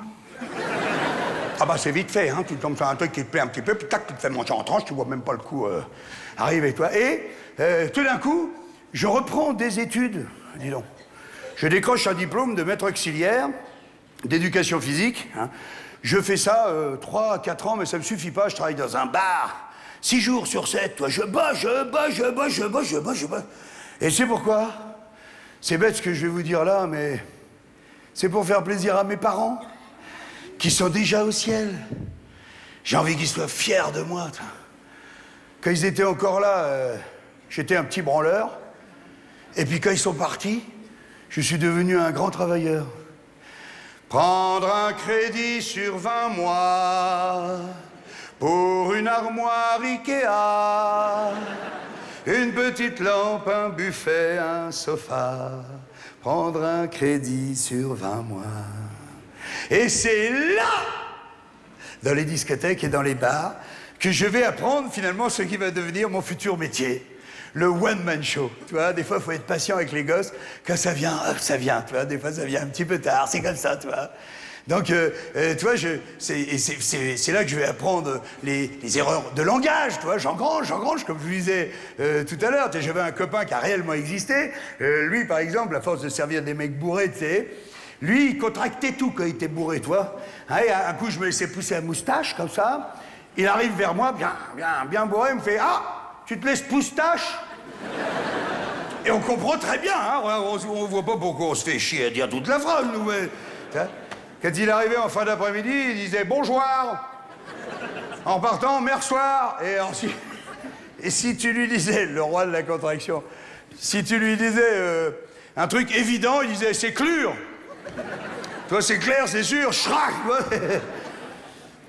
Ah bah c'est vite fait, hein, tu tombes sur un truc qui te plaît un petit peu, puis tac, tu te fais manger en tranche, tu vois même pas le coup arriver, toi. Et tout d'un coup, je reprends des études, dis donc. Je décroche un diplôme de maître auxiliaire d'éducation physique. Hein. Je fais ça 3 à 4 ans, mais ça me suffit pas. Je travaille dans un bar. 6 jours sur 7, toi. Je bosse. Et c'est pourquoi? C'est bête ce que je vais vous dire là, mais c'est pour faire plaisir à mes parents, qui sont déjà au ciel. J'ai envie qu'ils soient fiers de moi. Toi. Quand ils étaient encore là, j'étais un petit branleur. Et puis quand ils sont partis, je suis devenu un grand travailleur. Prendre un crédit sur 20 mois pour une armoire Ikea, une petite lampe, un buffet, un sofa. Prendre un crédit sur 20 mois. Et c'est là, dans les discothèques et dans les bars, que je vais apprendre finalement ce qui va devenir mon futur métier. Le one-man show, tu vois, des fois, il faut être patient avec les gosses. Quand ça vient, hop, ça vient, tu vois. Des fois, ça vient un petit peu tard, c'est comme ça, tu vois. Donc, tu vois, c'est là que je vais apprendre les erreurs de langage, tu vois. J'engrange, comme je vous disais tout à l'heure. J'avais un copain qui a réellement existé. Lui, par exemple, à force de servir des mecs bourrés, tu sais, lui, il contractait tout quand il était bourré, tu vois. Hein, et un coup, je me laissais pousser la moustache, comme ça. Il arrive vers moi, bien bourré, il me fait « Ah !» Tu te laisses poustache? Et on comprend très bien, hein? On voit pas pourquoi on se fait chier à dire toute la phrase, nous. Quand il arrivait en fin d'après-midi, il disait bonjour. En partant, mersoir. Et ensuite. Et si tu lui disais, le roi de la contraction, si tu lui disais un truc évident, il disait c'est clair. Toi, c'est clair, c'est sûr, schrack.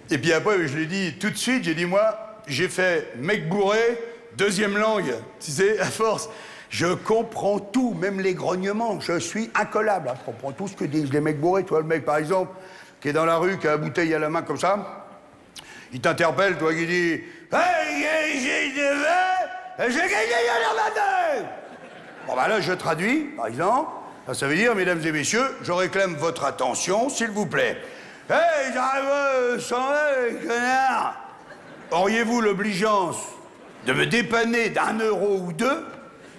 Et puis après, je lui ai dit tout de suite, j'ai dit moi, j'ai fait mec bourré. Deuxième langue, tu sais, à force, je comprends tout, même les grognements. Je suis incollable, hein. Je comprends tout ce que disent les mecs bourrés. Toi, le mec, par exemple, qui est dans la rue, qui a la bouteille à la main comme ça, il t'interpelle, toi, qui dit « Hey, j'ai gagné la main !» Bon, ben là, je traduis, par exemple. Ça veut dire, mesdames et messieurs, je réclame votre attention, s'il vous plaît. « Hey, j'arrive, 100 connard !» Auriez-vous l'obligeance de me dépanner d'1 euro ou 2,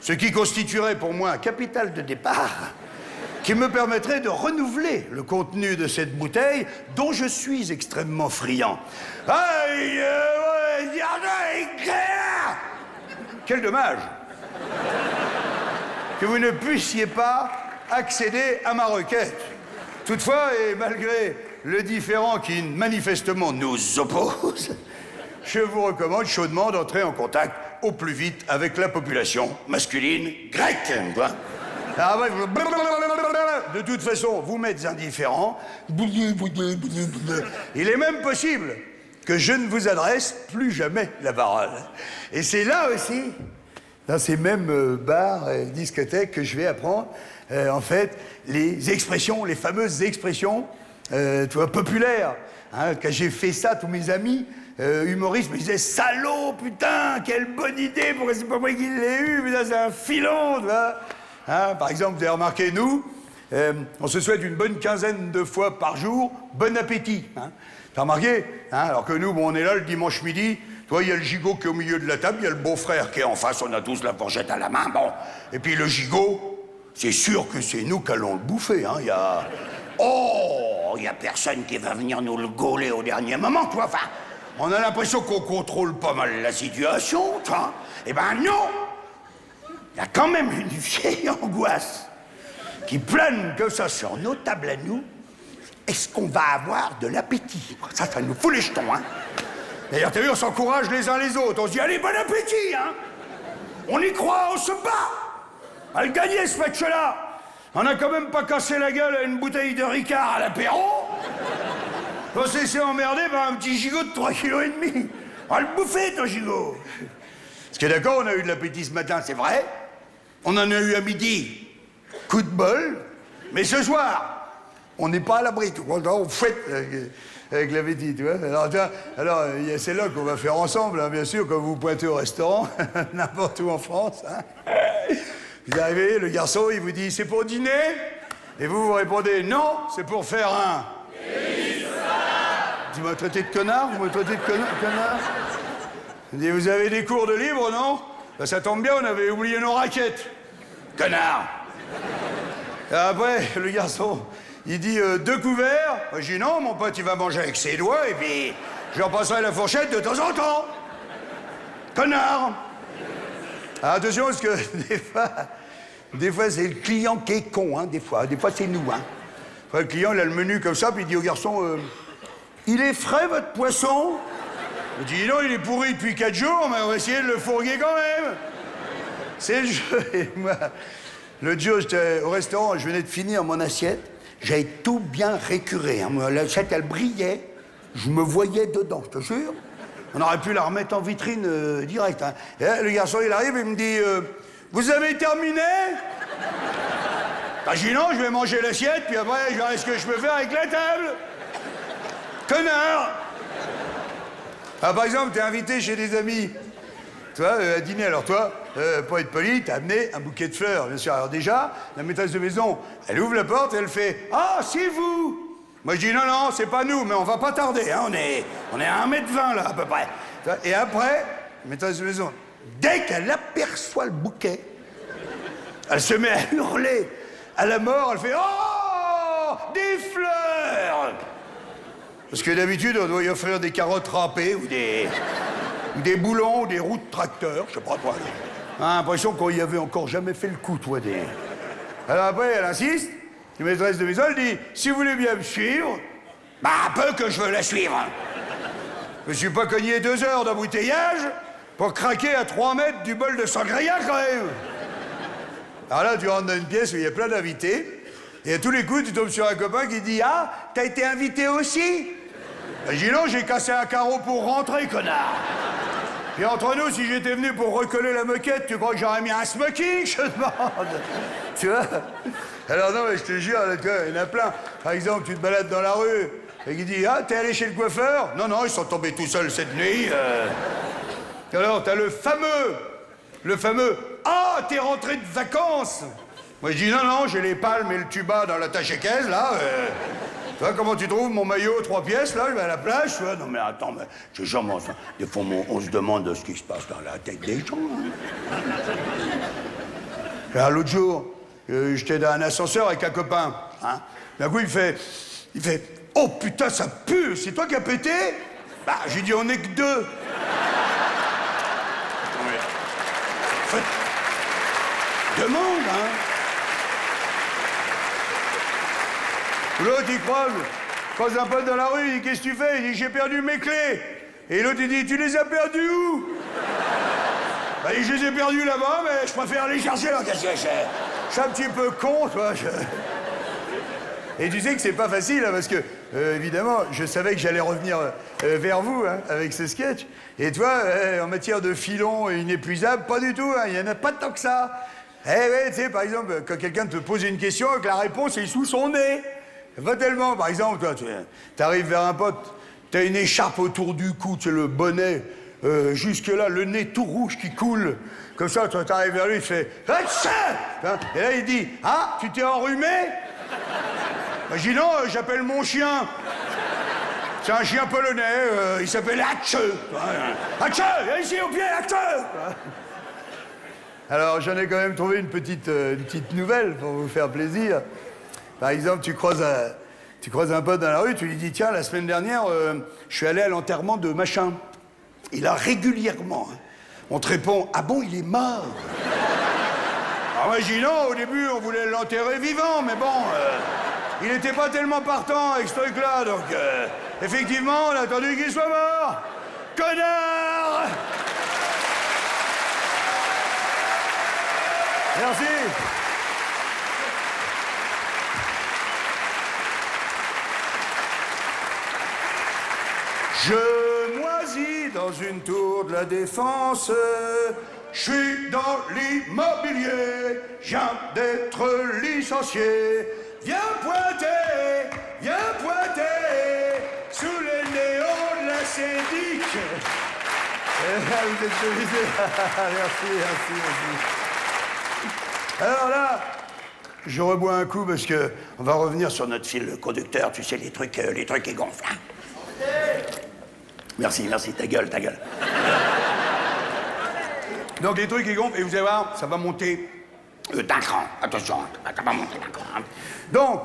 ce qui constituerait pour moi un capital de départ, qui me permettrait de renouveler le contenu de cette bouteille dont je suis extrêmement friand. Quel dommage que vous ne puissiez pas accéder à ma requête. Toutefois, et malgré le différend qui manifestement nous oppose, je vous recommande chaudement d'entrer en contact au plus vite avec la population masculine grecque. De toute façon, vous m'êtes indifférent. Il est même possible que je ne vous adresse plus jamais la parole. Et c'est là aussi, dans ces mêmes bars et discothèques, que je vais apprendre, en fait, les expressions, les fameuses expressions, tu vois, populaires. Hein, quand j'ai fait ça, tous mes amis humoristes me disaient « Salaud, putain, quelle bonne idée, pourquoi c'est pas moi qui l'ai eu, putain, c'est un filon, tu vois ?» Hein, par exemple, vous avez remarqué, nous, on se souhaite une bonne quinzaine de fois par jour « Bon appétit hein. ». T'as remarqué hein, alors que nous, bon, on est là le dimanche midi, tu vois, il y a le gigot qui est au milieu de la table, il y a le beau-frère qui est en face, on a tous la fourchette à la main, bon. Et puis le gigot, c'est sûr que c'est nous qui allons le bouffer, hein, il y a... Oh, il n'y a personne qui va venir nous le gauler au dernier moment, tu vois, enfin... On a l'impression qu'on contrôle pas mal la situation, tu vois. Eh ben non! Il y a quand même une vieille angoisse qui plane comme ça sur nos tables à nous. Est-ce qu'on va avoir de l'appétit? Ça nous fout les jetons, hein. D'ailleurs, t'as vu, on s'encourage les uns les autres. On se dit, allez, bon appétit, hein. On y croit, on se bat. À le gagner, ce match-là. On n'a quand même pas cassé la gueule à une bouteille de Ricard à l'apéro. On s'est laissé emmerder par un petit gigot de 3,5 kg. On va le bouffer, ton gigot. Parce que d'accord, on a eu de l'appétit ce matin, c'est vrai. On en a eu à midi. Coup de bol. Mais ce soir, on n'est pas à l'abri. On fouette avec l'appétit, tu vois. Alors c'est là qu'on va faire ensemble, hein, bien sûr, quand vous pointez au restaurant, n'importe où en France. Hein. Vous arrivez, le garçon, il vous dit, c'est pour dîner? Et vous répondez, non, c'est pour faire un... Tu m'as traité de connard? Vous me traitez de connard? Vous avez des cours de libre, non? Ben, ça tombe bien, on avait oublié nos raquettes. Connard! Et après, le garçon, il dit 2 couverts. Moi, je dis non, mon pote, il va manger avec ses doigts, et puis je leur passerai la fourchette de temps en temps. Connard! Alors, attention, parce que des fois c'est le client qui est con, hein, des fois c'est nous, hein. Enfin, le client, il a le menu comme ça, puis il dit au garçon, il est frais, votre poisson? Il dit, non, il est pourri depuis 4 jours, mais on va essayer de le fourguer quand même. C'est le jeu. Et moi, l'autre jour, j'étais au restaurant, je venais de finir mon assiette, j'avais tout bien récuré. Hein. L'assiette, elle brillait, je me voyais dedans, je te jure. On aurait pu la remettre en vitrine direct. Hein. Et là, le garçon, il arrive, il me dit, vous avez terminé? Ben, je dis non, je vais manger l'assiette, puis après, je verrai ce que je peux faire avec la table. Connard! Ah, par exemple, t'es invité chez des amis, tu vois, à dîner. Alors toi, pour être poli, t'as amené un bouquet de fleurs, bien sûr. Alors déjà, la maîtresse de maison, elle ouvre la porte et elle fait « Ah, c'est vous !» Moi, je dis « Non, non, c'est pas nous, mais on va pas tarder, hein, on est à 1,20 m, là, à peu près. » Et après, la maîtresse de maison, dès qu'elle aperçoit le bouquet, elle se met à hurler à la mort, elle fait « Oh, des fleurs !» Parce que d'habitude, on doit y offrir des carottes râpées ou des boulons ou des roues de tracteur, je sais pas quoi. Hein, l'impression qu'on y avait encore jamais fait le coup, toi, des... Alors après, elle insiste, la maîtresse de maison, elle dit, si vous voulez bien me suivre, bah, un peu que je veux la suivre. Je me suis pas cogné 2 heures d'embouteillage pour craquer à 3 mètres du bol de sangria, quand même. Alors là, tu rentres dans une pièce où il y a plein d'invités, et à tous les coups, tu tombes sur un copain qui dit, ah, t'as été invité aussi? Ben, je dis non, j'ai cassé un carreau pour rentrer, connard. Et entre nous, si j'étais venu pour recoller la moquette, tu crois que j'aurais mis un smoking, je te demande? Tu vois? Alors non, mais je te jure, il y en a plein. Par exemple, tu te balades dans la rue, et il dit, ah, t'es allé chez le coiffeur? Non, non, ils sont tombés tout seuls cette nuit. Alors, t'as le fameux, ah, t'es rentré de vacances? Moi, je dis, non, non, j'ai les palmes et le tuba dans l'attache-caisse, là. Tu vois comment tu trouves mon maillot 3 pièces, là, je vais à la plage, tu vois? Non, mais attends, mais je jure, des fois, on se demande ce qui se passe dans la tête des gens. Hein. Alors, l'autre jour, j'étais dans un ascenseur avec un copain. Hein. D'un coup, il fait, oh putain, ça pue, c'est toi qui as pété? Bah, j'ai dit, on est que deux. Ouais. En fait, demande, hein. L'autre, il croise un pote dans la rue, il dit, qu'est-ce que tu fais? Il dit, j'ai perdu mes clés. Et l'autre, il dit, tu les as perdues où? Bah, je les ai perdues là-bas, mais je préfère les chercher là. Qu'est-ce que je suis un petit peu con, toi. Et tu sais que c'est pas facile, hein, parce que, évidemment, je savais que j'allais revenir vers vous, hein, avec ce sketch. Et toi, en matière de filon inépuisable, pas du tout, hein, il y en a pas tant que ça. Eh ouais, tu sais, par exemple, quand quelqu'un te pose une question et que la réponse est sous son nez. Pas tellement, par exemple, toi, tu arrives vers un pote, t'as une écharpe autour du cou, tu sais, le bonnet, jusque-là, le nez tout rouge qui coule. Comme ça, toi, t'arrives vers lui, il fait « Atcha !» Et là, il dit « Ah, tu t'es enrhumé ?» Je dis « Non, j'appelle mon chien. C'est un chien polonais, il s'appelle Hatche. Hatche, viens ici au pied, Hatche !» Alors, j'en ai quand même trouvé une petite nouvelle pour vous faire plaisir. Par exemple, tu croises un pote dans la rue, tu lui dis « Tiens, la semaine dernière, je suis allé à l'enterrement de machin. » Et là, régulièrement, on te répond « Ah bon, il est mort ?» Alors moi, je dis non, au début, on voulait l'enterrer vivant, mais bon, il n'était pas tellement partant avec ce truc-là, donc effectivement, on a attendu qu'il soit mort. Connard! Merci. Je moisis dans une tour de la Défense, je suis dans l'immobilier, je viens d'être licencié. Viens pointer, sous les néons de la Sédic. Vous êtes félicité. Merci. Alors là, je rebois un coup parce que on va revenir sur notre fil conducteur, tu sais, les trucs qui gonflent. Hein. Merci, ta gueule. Donc les trucs qui gonflent, et vous allez voir, ça va monter d'un cran. Attention, ça va monter d'un cran. Hein. Donc,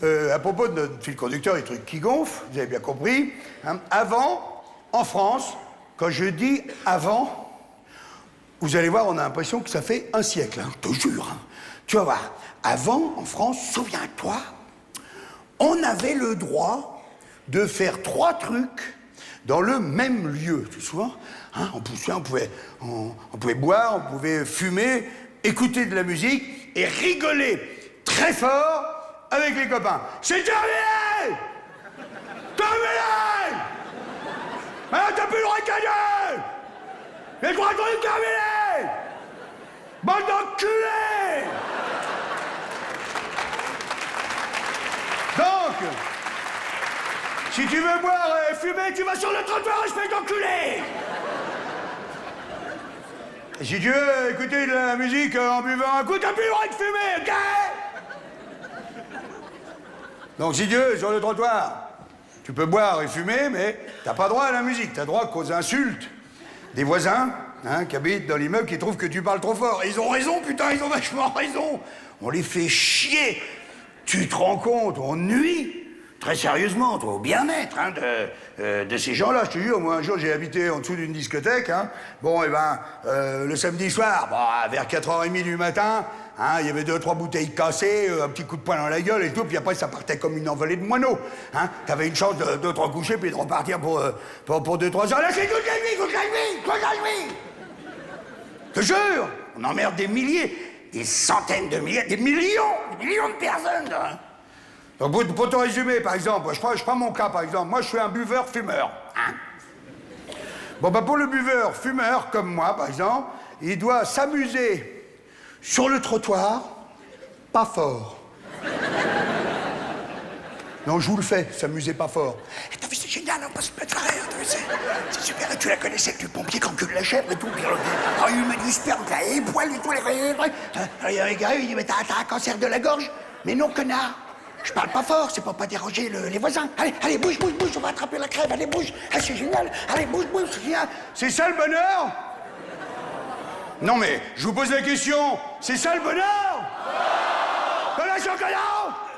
à propos de notre fil conducteur, les trucs qui gonflent, vous avez bien compris, hein, avant, en France, quand je dis avant, vous allez voir, on a l'impression que ça fait un siècle, hein, je te jure. Hein. Tu vas voir, avant, en France, souviens-toi, on avait le droit de faire 3 trucs dans le même lieu, tu te souviens, hein, on pouvait boire, on pouvait fumer, écouter de la musique et rigoler très fort avec les copains. C'est terminé! Terminé! Maintenant, t'as plus le droit de gagner! Les 3 trucs terminés! Bande d'enculés! Donc, si tu veux boire et fumer, tu vas sur le trottoir, espèce d'enculé! Et si tu veux écouter de la musique en buvant un coup, t'as plus le droit de fumer, ok? Donc si tu veux, sur le trottoir, tu peux boire et fumer, mais t'as pas droit à la musique, t'as droit qu'aux insultes des voisins, hein, qui habitent dans l'immeuble, qui trouvent que tu parles trop fort. Et ils ont raison, putain, ils ont vachement raison. On les fait chier. Tu te rends compte, on nuit très sérieusement au bien-être, hein, de ces gens-là. Je te jure, moi un jour j'ai habité en dessous d'une discothèque, hein. Bon, et ben, le samedi soir, bon, vers 4h30 du matin, hein, il y avait 2-3 bouteilles cassées, un petit coup de poing dans la gueule et tout, puis après ça partait comme une envolée de moineaux. Hein. T'avais une chance de te recoucher puis de repartir pour 2-3 heures. Là, c'est toute la nuit. Je te jure, on emmerde des milliers, des centaines de milliers, des millions de personnes. Hein. Donc, pour te résumer, par exemple, je prends mon cas, par exemple. Moi, je suis un buveur-fumeur. Hein. Bon, bah, pour le buveur-fumeur, comme moi, par exemple, il doit s'amuser sur le trottoir, pas fort. Non, je vous le fais, s'amuser pas fort. Et t'as vu, c'est génial, on passe plein de soirées, t'as vu, c'est super. Et tu la connaissais avec le pompier qui encule la chèvre et tout. Puis, alors, il lui met du sperme, là, et poil et tout, les trucs. Alors, il y a un gars, il dit, mais t'as un cancer de la gorge? Mais non, connard. Je parle pas fort, c'est pour pas déranger les voisins. Allez, bouge, on va attraper la crève, allez, bouge. Ah, c'est génial, allez, bouge, c'est génial. C'est ça le bonheur? Non mais, je vous pose la question, c'est ça le bonheur? connard!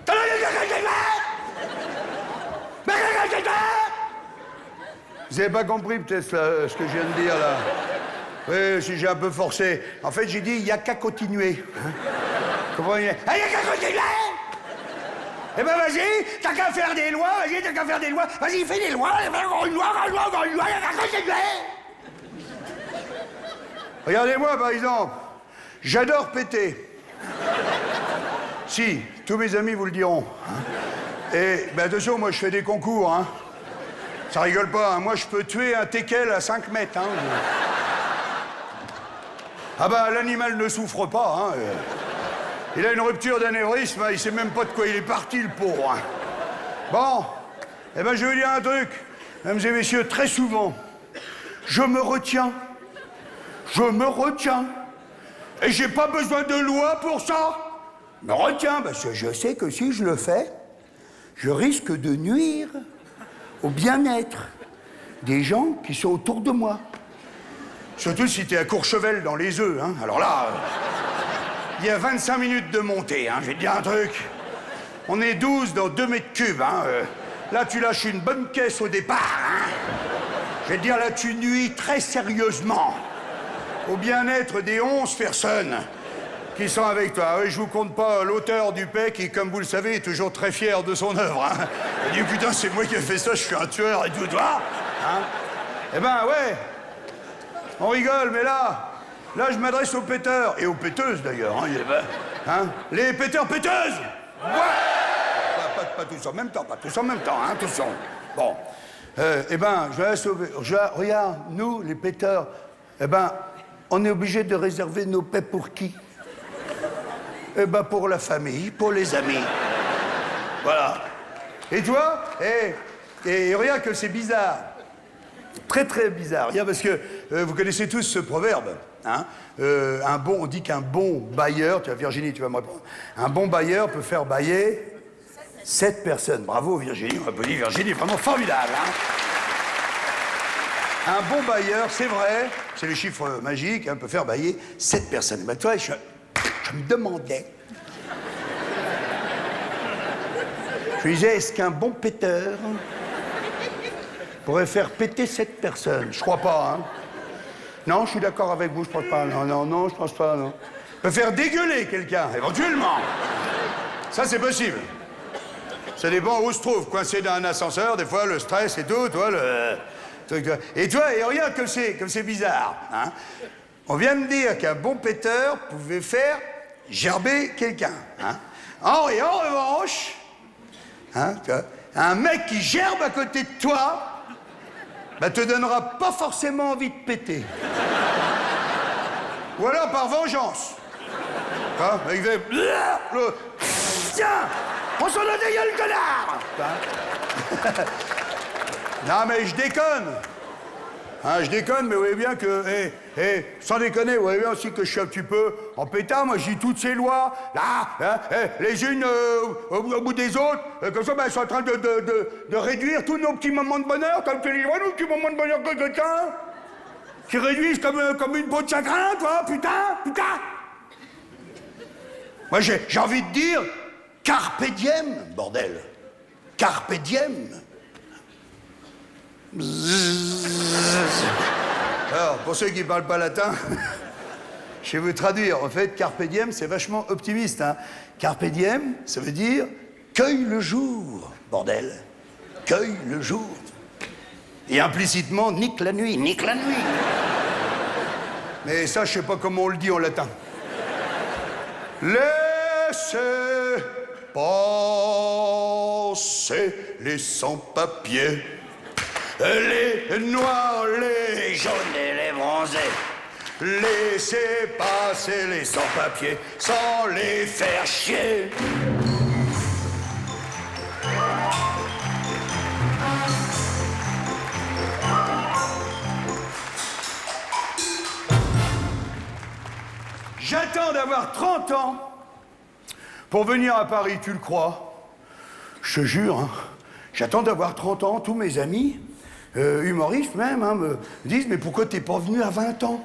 T'as la gueule de mais vous avez pas compris peut-être ce que je viens de dire là? Oui, si j'ai un peu forcé. En fait, j'ai dit, il n'y a qu'à continuer. Hein? Comprenez? Ah, il n'y a qu'à continuer! Eh ben vas-y, t'as qu'à faire des lois, vas-y, t'as qu'à faire des lois. Vas-y, fais des lois, encore une loi, encore une loi, encore une loi, il n'y a qu'à continuer! Regardez-moi, par exemple. J'adore péter. Si, tous mes amis vous le diront. Hein? Et, ben attention, moi, je fais des concours, hein. Ça rigole pas, hein. Moi, je peux tuer un teckel à 5 mètres, hein. Ah bah, l'animal ne souffre pas, hein. Il a une rupture d'anévrisme, il sait même pas de quoi il est parti, le pauvre. Hein. Bon, eh ben, je vais vous dire un truc. Mesdames et messieurs, très souvent, je me retiens. Je me retiens. Et j'ai pas besoin de loi pour ça. Je me retiens, parce que je sais que si je le fais, je risque de nuire au bien-être des gens qui sont autour de moi. Surtout si t'es à Courchevel dans les œufs, hein. Alors là, il y a 25 minutes de montée, hein. Je vais te dire un truc. On est 12 dans 2 mètres cubes, hein. Là, tu lâches une bonne caisse au départ, hein. Je vais te dire, là, tu nuis très sérieusement au bien-être des 11 personnes qui sont avec toi. Oui, je vous compte pas l'auteur du PEC qui, comme vous le savez, est toujours très fier de son œuvre. Hein. Il dit, putain, c'est moi qui ai fait ça, je suis un tueur et tout, toi. Hein. Eh ben, ouais, on rigole, mais là, je m'adresse aux péteurs, et aux péteuses, d'ailleurs. Hein. Les péteurs-péteuses. Ouais. Pas tous en même temps, pas tous en même temps, hein, attention. Bon, eh ben, je vais sauver. Regarde, nous, les péteurs, eh ben, on est obligé de réserver nos paix pour qui? Eh ben, pour la famille, pour les amis. Voilà. Et toi? Et regarde que c'est bizarre. Très, très bizarre. Regarde, parce que vous connaissez tous ce proverbe. Hein? On dit qu'un bon bailleur, tu vois, Virginie, tu vas me répondre. Un bon bailleur peut faire bailler 7 personnes. Bravo, Virginie. On applaudit Virginie, vraiment formidable. Hein? Un bon bailleur, c'est vrai, c'est le chiffre magique, hein, peut faire bailler 7 personnes. Ben, toi, je me demandais. Je me disais, est-ce qu'un bon péteur pourrait faire péter 7 personnes? Je crois pas, hein. Non, je suis d'accord avec vous, je pense pas. Non, je pense pas, non. Peut faire dégueuler quelqu'un, éventuellement. Ça, c'est possible. Ça dépend où se trouve. Coincé dans un ascenseur, des fois, le stress et tout, toi, le... Et tu vois, et regarde comme c'est bizarre. Hein? On vient de dire qu'un bon péteur pouvait faire gerber quelqu'un. Hein? En revanche, hein, tu vois, un mec qui gerbe à côté de toi, bah, te donnera pas forcément envie de péter. Ou alors par vengeance. Hein? Il fait... Tiens, on s'en a des gueules, connard. Hein? Non, mais je déconne. Hein, je déconne, mais vous voyez bien que... sans déconner, vous voyez bien aussi que je suis un petit peu en pétard. Moi, j'ai toutes ces lois, là, hein, les unes au bout des autres. Comme ça, ben, elles sont en train de réduire tous nos petits moments de bonheur. Comme tu les vois, nos petits moments de bonheur que quelqu'un qui réduisent comme une peau de chagrin, toi, putain. Moi, j'ai envie de dire, carpe diem, bordel. Carpe diem. Alors, pour ceux qui ne parlent pas latin, je vais vous traduire. En fait, carpe diem, c'est vachement optimiste. Hein. Carpe diem, ça veut dire cueille le jour, bordel. Cueille le jour. Et implicitement, nique la nuit. Mais ça, je sais pas comment on le dit en latin. Laissez passer les sans-papiers. Les noirs, les jaunes et les bronzés. Laissez passer les sans-papiers sans les faire chier. J'attends d'avoir 30 ans pour venir à Paris, tu le crois? Je te jure, hein, j'attends d'avoir 30 ans, tous mes amis... humoristes même, hein, me disent « Mais pourquoi t'es pas venu à 20 ans ?»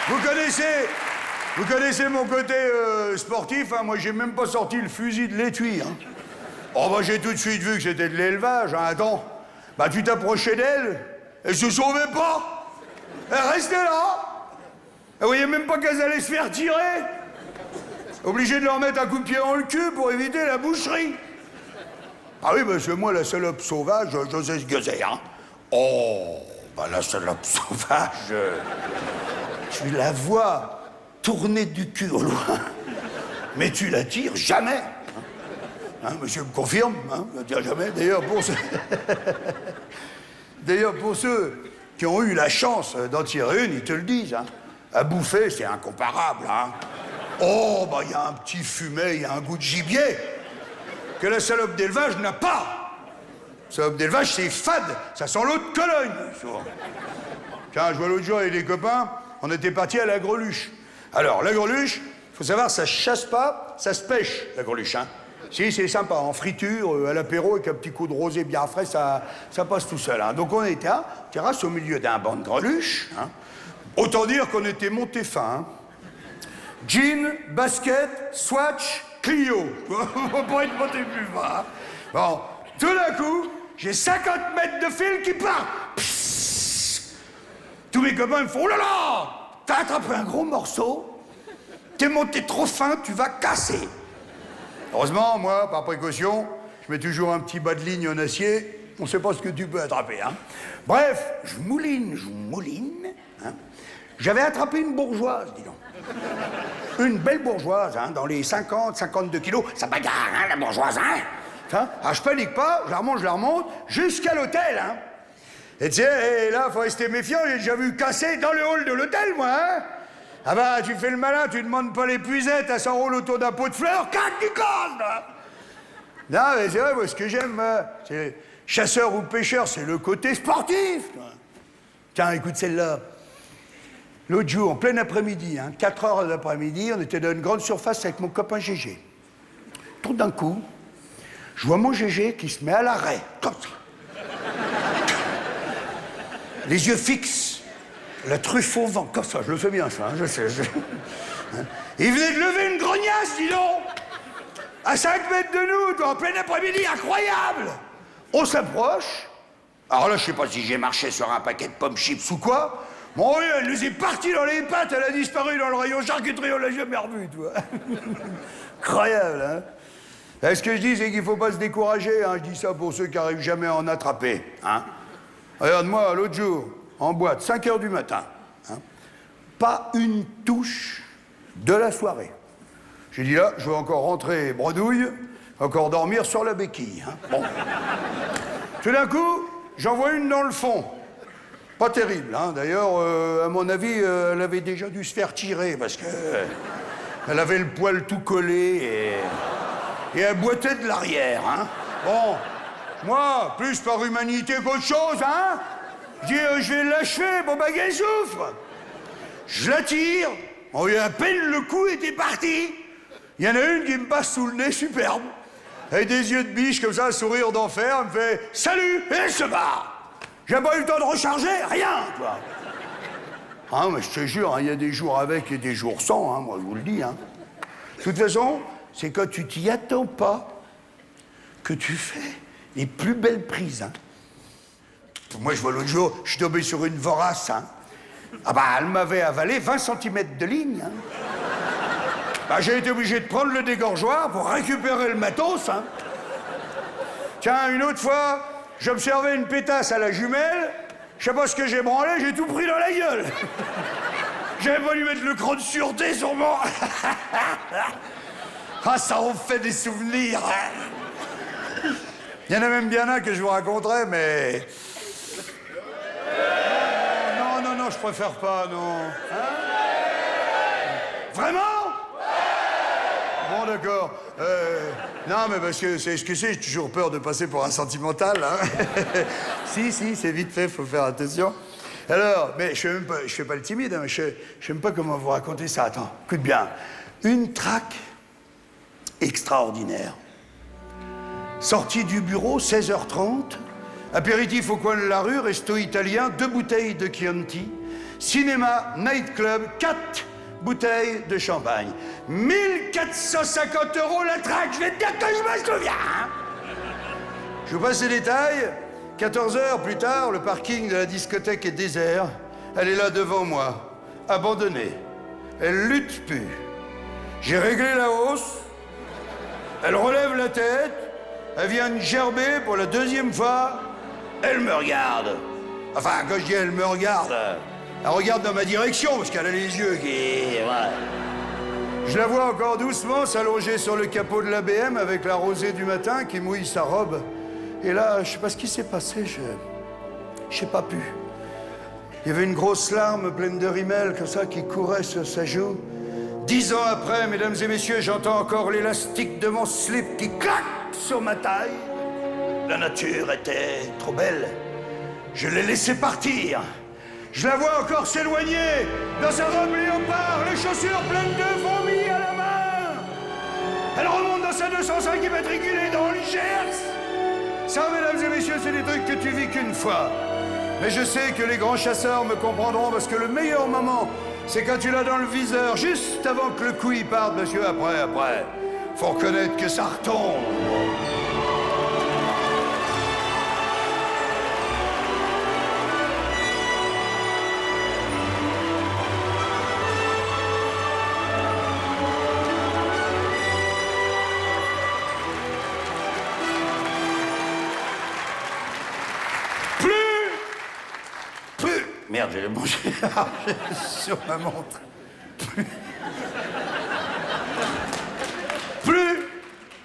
Vous connaissez mon côté sportif, hein? Moi, j'ai même pas sorti le fusil de l'étui. Hein. Oh, bah, j'ai tout de suite vu que c'était de l'élevage. Hein. Attends, bah, tu t'approchais d'elle, elle se sauvait pas. Elle restait là. Elle voyait même pas qu'elle allait se faire tirer. Obligé de leur mettre un coup de pied dans le cul pour éviter la boucherie. Ah oui, parce que moi, la salope sauvage, je sais ce que c'est, hein. Oh, bah, la salope sauvage, tu la vois tourner du cul au loin, mais tu la tires jamais. Hein, monsieur me confirme, hein, je ne tire jamais. D'ailleurs, pour ceux qui ont eu la chance d'en tirer une, ils te le disent. Hein. À bouffer, c'est incomparable. Hein. Oh, bah, il y a un petit fumet, il y a un goût de gibier que la salope d'élevage n'a pas. La salope d'élevage, c'est fade, ça sent l'eau de Cologne. Souvent. Tiens, je vois l'autre jour avec des copains, on était partis à la Greluche. Alors, la Greluche, il faut savoir, ça se chasse pas, ça se pêche, la Greluche. Hein. Si, c'est sympa, en friture, à l'apéro, avec un petit coup de rosé bien frais, ça passe tout seul. Hein. Donc on était à terrasse au milieu d'un banc de Greluche. Hein. Autant dire qu'on était monté fin. Hein. Jean, basket, Swatch, Clio. On va pas être monté plus bas. Hein. Bon, tout d'un coup, j'ai 50 mètres de fil qui part. Psst. Tous mes copains me font « Oh là là, t'as attrapé un gros morceau, t'es monté trop fin, tu vas casser. » Heureusement, moi, par précaution, je mets toujours un petit bas de ligne en acier. On sait pas ce que tu peux attraper, hein. Bref, je mouline. Hein. J'avais attrapé une bourgeoise, dis donc. Une belle bourgeoise, hein, dans les 50, 52 kilos. Ça bagarre, hein, la bourgeoise, hein. Alors, je panique pas, je la remonte, jusqu'à l'hôtel, hein. Et tu sais, là, faut rester méfiant, j'ai déjà vu casser dans le hall de l'hôtel, moi, hein. Ah bah, tu fais le malin, tu demandes pas l'épuisette, elle s'enroule autour d'un pot de fleurs, cac, tu casses, là. Non, mais c'est vrai, moi, ce que j'aime, c'est chasseur ou pêcheur, c'est le côté sportif. Tiens, écoute celle-là. L'autre jour, en plein après-midi, hein, 4 heures de l'après-midi, on était dans une grande surface avec mon copain Gégé. Tout d'un coup, je vois mon Gégé qui se met à l'arrêt, comme ça. Les yeux fixes, la truffe au vent, comme ça, je le fais bien, ça, hein, je sais. Hein. Il venait de lever une grognasse, dis donc. À 5 mètres de nous, toi, en plein après-midi, incroyable. On s'approche. Alors là, je sais pas si j'ai marché sur un paquet de pommes chips ou quoi. Bon, oui, elle nous est partie dans les pattes, elle a disparu dans le rayon charcuterie, on l'a jamais revue, tu vois. Incroyable, hein. Et ce que je dis, c'est qu'il faut pas se décourager, hein. Je dis ça pour ceux qui n'arrivent jamais à en attraper, hein. Regarde-moi, l'autre jour, en boîte, 5 heures du matin, hein, pas une touche de la soirée. J'ai dit là, je vais encore rentrer bredouille, encore dormir sur la béquille. Hein. Bon. Tout d'un coup, j'en vois une dans le fond. Pas terrible, hein. D'ailleurs, à mon avis, elle avait déjà dû se faire tirer parce que elle avait le poil tout collé et elle boitait de l'arrière. Hein. Bon, moi, plus par humanité qu'autre chose, hein. Je dis, je vais l'achever, bon, bah, qu'elle souffre. Je la tire, on lui a à peine le coup était parti. Il y en a une qui me passe sous le nez, superbe. Avec des yeux de biche, comme ça, un sourire d'enfer, elle me fait « Salut !» et elle se barre. J'ai pas eu le temps de recharger, rien, quoi. Ah, mais je te jure, il y a des jours avec et des jours sans, hein, moi, je vous le dis. Hein. De toute façon, c'est quand tu t'y attends pas que tu fais les plus belles prises, hein. Moi, je vois l'autre jour, je suis tombé sur une vorace, hein. Ah bah, elle m'avait avalé 20 cm de ligne, hein. Bah, j'ai été obligé de prendre le dégorgeoir pour récupérer le matos, hein. Tiens, une autre fois, j'observais une pétasse à la jumelle, je sais pas ce que j'ai branlé, j'ai tout pris dans la gueule. J'avais pas dû mettre le cran de sûreté sur mon... Ah, ça en fait des souvenirs, hein. Il y en a même bien un que je vous raconterai, mais... Non, je préfère pas, non. Hein? Vraiment? Bon, d'accord. Non, mais parce que c'est ce que c'est, j'ai toujours peur de passer pour un sentimental, hein. Si, c'est vite fait, faut faire attention. Alors, mais je fais pas le timide, hein, je sais même pas comment vous raconter ça. Attends, écoute bien. Une traque extraordinaire. Sortie du bureau, 16h30. Apéritif au coin de la rue, resto italien, 2 bouteilles de Chianti. cinéma, nightclub, 4 bouteilles de champagne. 1450 € la traque, je vais te dire que je me souviens, hein. Je vous passe les détails. 14 heures plus tard, le parking de la discothèque est désert. Elle est là devant moi, abandonnée. Elle lutte plus. J'ai réglé la hausse. Elle relève la tête. Elle vient de gerber pour la 2e fois. Elle me regarde. Enfin, quand je dis elle me regarde, elle regarde dans ma direction parce qu'elle a les yeux qui... Voilà. Je la vois encore doucement s'allonger sur le capot de la BM avec la rosée du matin qui mouille sa robe. Et là, je sais pas ce qui s'est passé, je sais pas plus. Il y avait une grosse larme pleine de rimel comme ça qui courait sur sa joue. 10 ans après, mesdames et messieurs, j'entends encore l'élastique de mon slip qui claque sur ma taille. La nature était trop belle. Je l'ai laissée partir. Je la vois encore s'éloigner dans sa robe léopard, les chaussures pleines de vomi à la main. Elle remonte dans sa 205 immatriculée dans le Gers. Ça, mesdames et messieurs, c'est des trucs que tu vis qu'une fois. Mais je sais que les grands chasseurs me comprendront parce que le meilleur moment, c'est quand tu l'as dans le viseur, juste avant que le coup y parte, monsieur. Après. Faut reconnaître que ça retombe. Merde, j'ai mangé sur ma montre. Plus,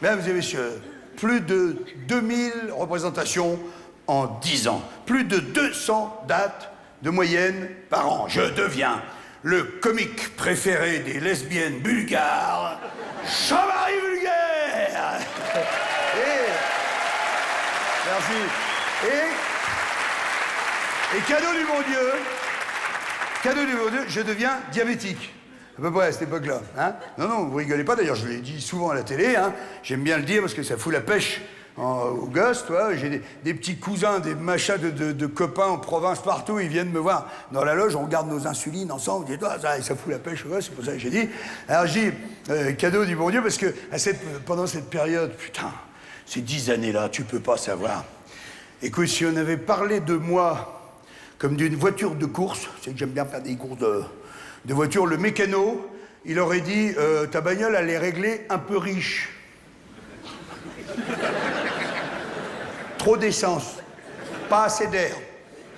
mesdames et messieurs, plus de 2000 représentations en 10 ans. Plus de 200 dates de moyenne par an. Je deviens le comique préféré des lesbiennes bulgares, Jean-Marie Vulgaire. Merci. Et cadeau du bon Dieu, je deviens diabétique. À peu près à cette époque-là. Hein? Non, vous rigolez pas, d'ailleurs, je l'ai dit souvent à la télé. Hein? J'aime bien le dire parce que ça fout la pêche aux gosses, toi. J'ai des petits cousins, des machins de copains en province partout. Ils viennent me voir dans la loge, on regarde nos insulines ensemble. Ils disent, ça fout la pêche aux gosses, c'est pour ça que j'ai dit. Alors j'ai dit, cadeau du bon Dieu, parce que pendant cette période, putain, ces 10 années-là, tu peux pas savoir. Écoute, si on avait parlé de moi comme d'une voiture de course, c'est que j'aime bien faire des courses de voiture, le mécano, il aurait dit ta bagnole, elle est réglée un peu riche. Trop d'essence, pas assez d'air.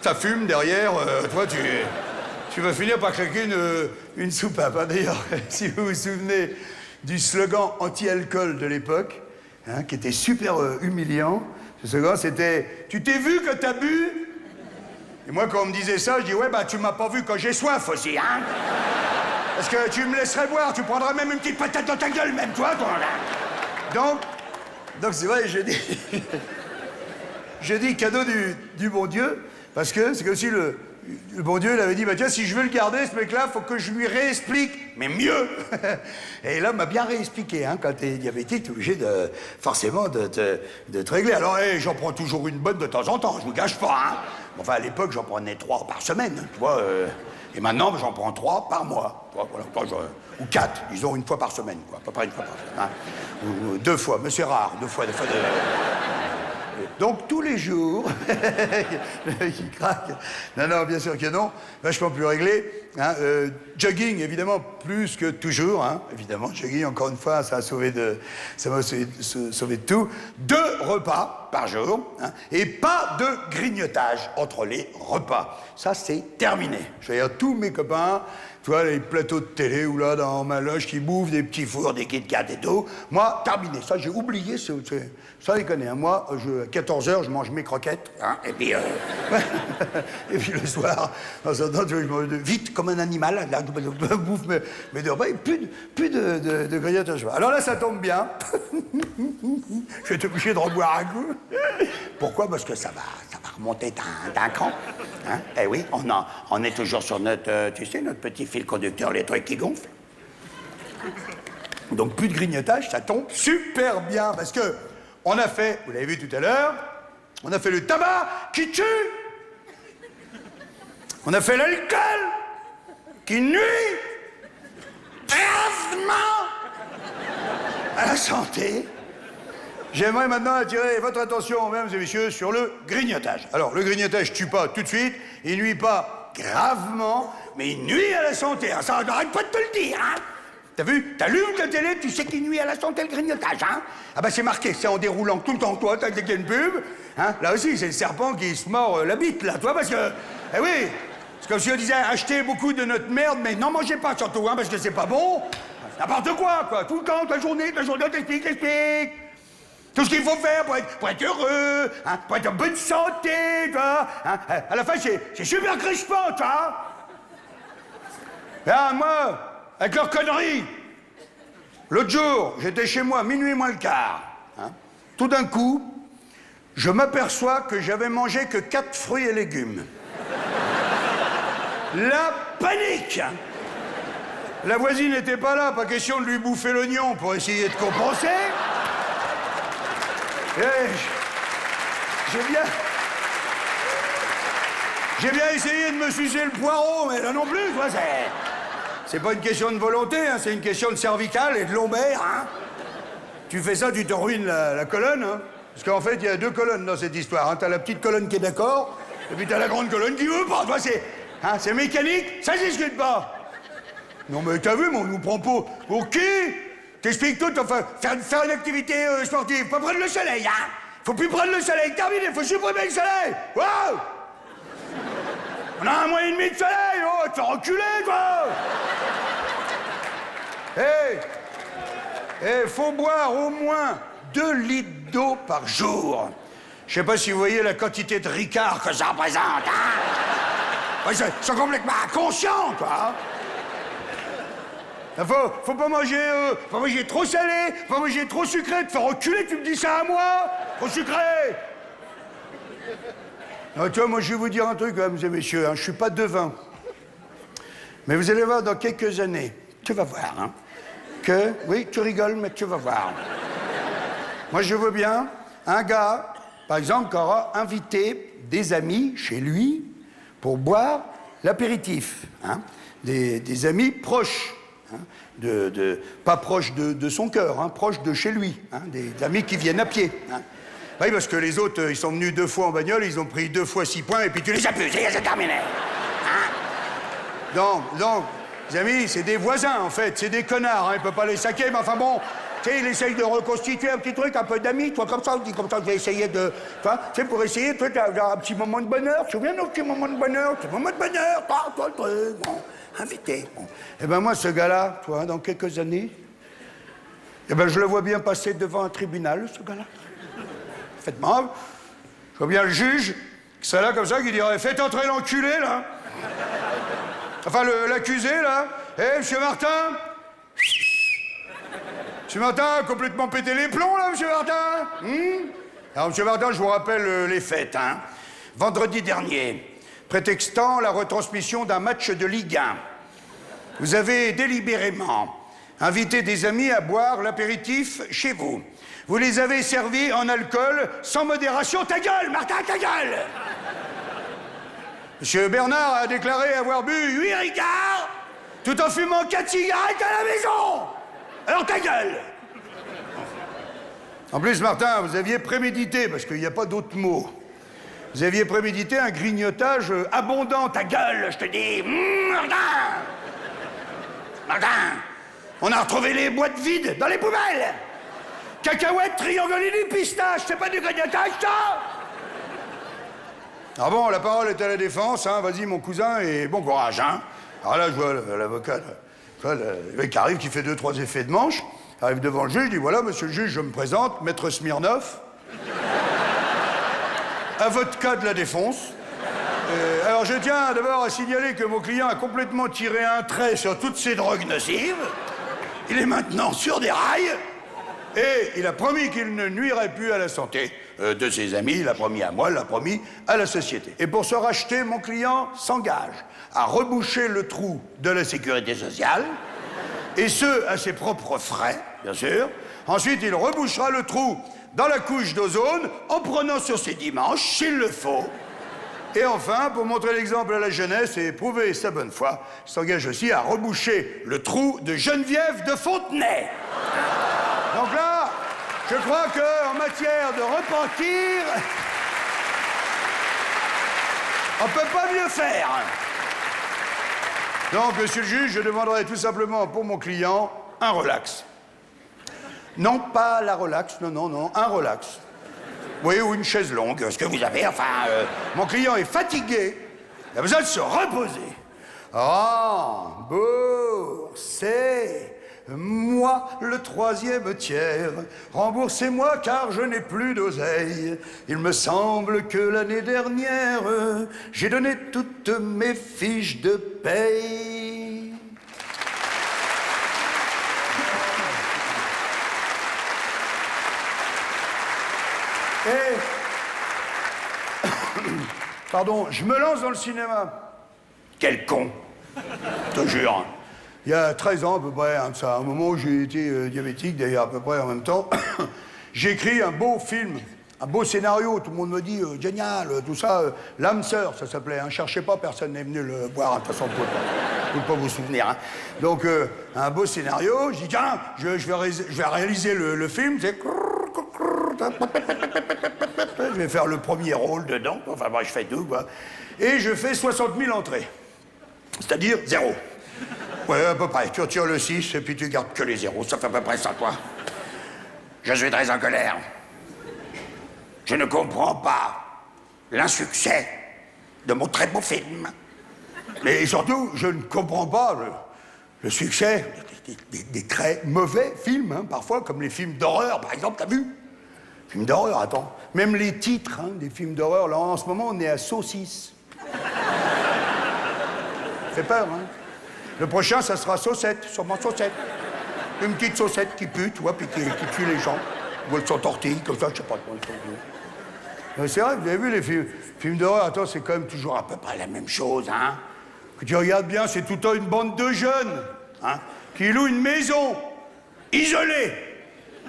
Ça fume derrière, toi tu vas finir par claquer une soupape. Hein. D'ailleurs, si vous vous souvenez du slogan anti-alcool de l'époque, hein, qui était super humiliant, ce slogan c'était « Tu t'es vu que t'as bu ?» Et moi, quand on me disait ça, je dis, ouais, bah, tu m'as pas vu quand j'ai soif aussi, hein? Parce que tu me laisserais boire, tu prendrais même une petite patate dans ta gueule, même, toi, là. Donc c'est vrai, je dis cadeau du bon Dieu, parce que c'est comme si le bon Dieu, il avait dit, bah, tiens, si je veux le garder, ce mec-là, faut que je lui réexplique, mais mieux. Et là, il m'a bien réexpliqué, hein, quand t'es diabétique, t'es obligé forcément de te régler. Alors, j'en prends toujours une bonne de temps en temps, je vous gâche pas, hein. Enfin, à l'époque, j'en prenais 3 par semaine, tu vois. Et maintenant, j'en prends 3 par mois. Voilà, ou 4, disons, une fois par semaine, quoi. À peu près une fois par semaine. Hein. Ou 2 fois, mais c'est rare, 2 fois. Donc, tous les jours, il craque. Non, bien sûr que non. Vachement plus réglé. Hein. Jogging, évidemment, plus que toujours. Hein. Évidemment, jogging, encore une fois, ça m'a sauvé de tout. 2 repas par jour. Hein. Et pas de grignotage entre les repas. Ça, c'est terminé. Je veux dire, tous mes copains, tu vois, les plateaux de télé ou là, dans ma loge, qui bouffent des petits fours, des Kit Kat et tout. Moi, terminé. Ça, j'ai oublié. Ça déconne. Hein. Moi, à 14h, je mange mes croquettes. Hein, et puis le soir, en sortant, je mange vite comme un animal. Là, je bouffe mes 2 repas. Et plus de grignotage. Alors là, ça tombe bien. Je vais être obligé de reboire un coup. Pourquoi? Parce que ça va remonter d'un cran. Hein? Eh oui, on est toujours sur notre, tu sais, notre petit fil conducteur, les trucs qui gonflent. Donc plus de grignotage, ça tombe super bien. Parce que on a fait, vous l'avez vu tout à l'heure, on a fait le tabac qui tue. On a fait l'alcool qui nuit gravement à la santé, j'aimerais maintenant attirer votre attention, mesdames et messieurs, sur le grignotage. Alors, le grignotage tue pas tout de suite, il nuit pas gravement, mais il nuit à la santé. Ah, ça, n'arrête pas de te le dire, hein. T'as vu? T'allumes ta télé, tu sais qu'il nuit à la santé le grignotage, hein. Ah bah c'est marqué, c'est en déroulant tout le temps, toi, t'as qu'il y a une pub, hein. Là aussi, c'est le serpent qui se mord la bite, là, toi, parce que... Eh oui, c'est comme si on disait, achetez beaucoup de notre merde, mais n'en mangez pas surtout, hein, parce que c'est pas bon. N'importe quoi, tout le temps, toute la journée, on t'explique. Tout ce qu'il faut faire pour être heureux, hein, pour être en bonne santé, tu vois. Hein. À la fin, c'est super crispant, tu vois. Là, moi, avec leurs conneries, l'autre jour, j'étais chez moi, minuit moins le quart. Hein. Tout d'un coup, je m'aperçois que j'avais mangé que 4 fruits et légumes. La panique! La voisine n'était pas là, pas question de lui bouffer l'oignon pour essayer de compenser. J'ai bien essayé de me sucer le poireau, mais là non plus, quoi, c'est pas une question de volonté, hein, c'est une question de cervicale et de lombaire, hein. Tu fais ça, tu te ruines la colonne, hein. Parce qu'en fait, il y a 2 colonnes dans cette histoire, hein. T'as la petite colonne qui est d'accord, et puis t'as la grande colonne qui veut pas, toi, c'est mécanique, ça se discute pas. Non mais t'as vu, mais on nous prend pour qui? T'expliques tout, enfin, faire une activité sportive, pas prendre le soleil, hein. Faut plus prendre le soleil, terminé, faut supprimer le soleil. Wow. On a 1 mois et demi de soleil, oh, tu vas reculer, toi. Faut boire au moins 2 litres d'eau par jour. Je sais pas si vous voyez la quantité de Ricard que ça représente, hein. Ouais, ils sont complètement inconscients, quoi. Faut pas manger trop salé, pas manger trop sucré, te faire reculer, tu me dis ça à moi? Trop sucré! Non, tu vois, moi je vais vous dire un truc, mesdames et messieurs, hein, je suis pas devin. Mais vous allez voir dans quelques années, tu vas voir, hein, que, oui, tu rigoles, mais tu vas voir. Moi je veux bien un gars, par exemple, qui aura invité des amis chez lui pour boire l'apéritif, hein, des amis proches. Hein, pas proche de son cœur, hein, proche de chez lui, hein, des amis qui viennent à pied. Hein. Oui, parce que les autres, ils sont venus 2 fois en bagnole, ils ont pris 2 fois 6 points, et puis tu les as plus, c'est terminé. Hein. Donc, les amis, c'est des voisins, en fait, c'est des connards, hein, il peut pas les saquer, mais enfin bon, tu sais, il essaye de reconstituer un petit truc, un peu d'amis, toi, comme ça, on dit comme ça, je vais essayer de... Tu sais, pour essayer, toi, d'avoir un petit moment de bonheur, tu te souviens d'un petit moment de bonheur, toi, bon. Invité. Bon. Eh ben moi, ce gars-là, toi, dans quelques années, eh ben je le vois bien passer devant un tribunal, ce gars-là. Faites-moi. Je vois bien le juge, qui serait là comme ça, qui dirait « Faites entrer l'enculé, là !» Enfin, l'accusé, là. « Eh, monsieur Martin !» Monsieur Martin, complètement pété les plombs, là, monsieur Martin. Alors, monsieur Martin, je vous rappelle les faits, hein. Vendredi dernier, prétextant la retransmission d'un match de Ligue 1, vous avez délibérément invité des amis à boire l'apéritif chez vous. Vous les avez servis en alcool sans modération. Ta gueule, Martin, ta gueule! Monsieur Bernard a déclaré avoir bu 8 Ricards tout en fumant 4 cigarettes à la maison. Alors ta gueule! En plus, Martin, vous aviez prémédité, parce qu'il n'y a pas d'autre mot. Vous aviez prémédité un grignotage abondant. Ta gueule, je te dis. Martin! Martin! On a retrouvé les boîtes vides dans les poubelles! Cacahuètes, triangolini, pistache, c'est pas du grignotage, ça? Ah bon, la parole est à la défense, hein. Vas-y, mon cousin, et bon courage, hein. Alors là, je vois l'avocat, le mec qui arrive, qui fait 2-3 effets de manche, arrive devant le juge, il dit, voilà, monsieur le juge, je me présente, maître Smirnov. Avocat de la défense. Alors je tiens d'abord à signaler que mon client a complètement tiré un trait sur toutes ces drogues nocives. Il est maintenant sur des rails et il a promis qu'il ne nuirait plus à la santé de ses amis. Il l'a promis à moi, il l'a promis à la société. Et pour se racheter, mon client s'engage à reboucher le trou de la sécurité sociale, et ce, à ses propres frais, bien sûr. Ensuite, il rebouchera le trou dans la couche d'ozone en prenant sur ses dimanches, s'il le faut, Et enfin, pour montrer l'exemple à la jeunesse et prouver sa bonne foi, s'engage aussi à reboucher le trou de Geneviève de Fontenay. Donc là, je crois qu'en matière de repentir, on peut pas mieux faire. Donc, monsieur le juge, je demanderai tout simplement pour mon client un relax. Non, pas la relax, non, un relax. Oui, ou une chaise longue, ce que vous avez, enfin, mon client est fatigué, il a besoin de se reposer. Remboursez-moi le troisième tiers, remboursez-moi car je n'ai plus d'oseille. Il me semble que l'année dernière, j'ai donné toutes mes fiches de paye. Pardon, je me lance dans le cinéma. Quel con. Je te jure. Il y a 13 ans à peu près, hein, ça, à un moment où j'ai été diabétique, d'ailleurs à peu près en même temps, j'ai écrit un beau film, un beau scénario. Tout le monde me dit génial, tout ça. L'âme sœur, ça s'appelait. Hein, cherchez pas, personne n'est venu le voir. De toute façon, vous ne pouvez pas vous souvenir. Hein. Donc, un beau scénario. Je dis tiens, je vais réaliser le film. C'est... Je vais faire le premier rôle dedans. Enfin, moi, je fais deux, quoi. Et je fais 60 000 entrées. C'est-à-dire 0. Ouais, à peu près. Tu retires le 6 et puis tu gardes que les 0. Ça fait à peu près ça, toi. Je suis très en colère. Je ne comprends pas l'insuccès de mon très beau film. Et surtout, je ne comprends pas le succès des très mauvais films, hein, parfois, comme les films d'horreur, par exemple, t'as vu? Films d'horreur, attends. Même les titres hein, des films d'horreur, là, en ce moment, on est à saucisse. Ça fait peur, hein? Le prochain, ça sera saucette, sûrement saucette. Une petite saucette qui pue, tu vois, puis qui tue les gens. Ou elles sont tortilles, comme ça, je sais pas quoi. C'est vrai, vous avez vu les films d'horreur, attends, c'est quand même toujours à peu près la même chose, hein? Que tu regardes bien, c'est tout le temps une bande de jeunes, hein, qui louent une maison, isolée,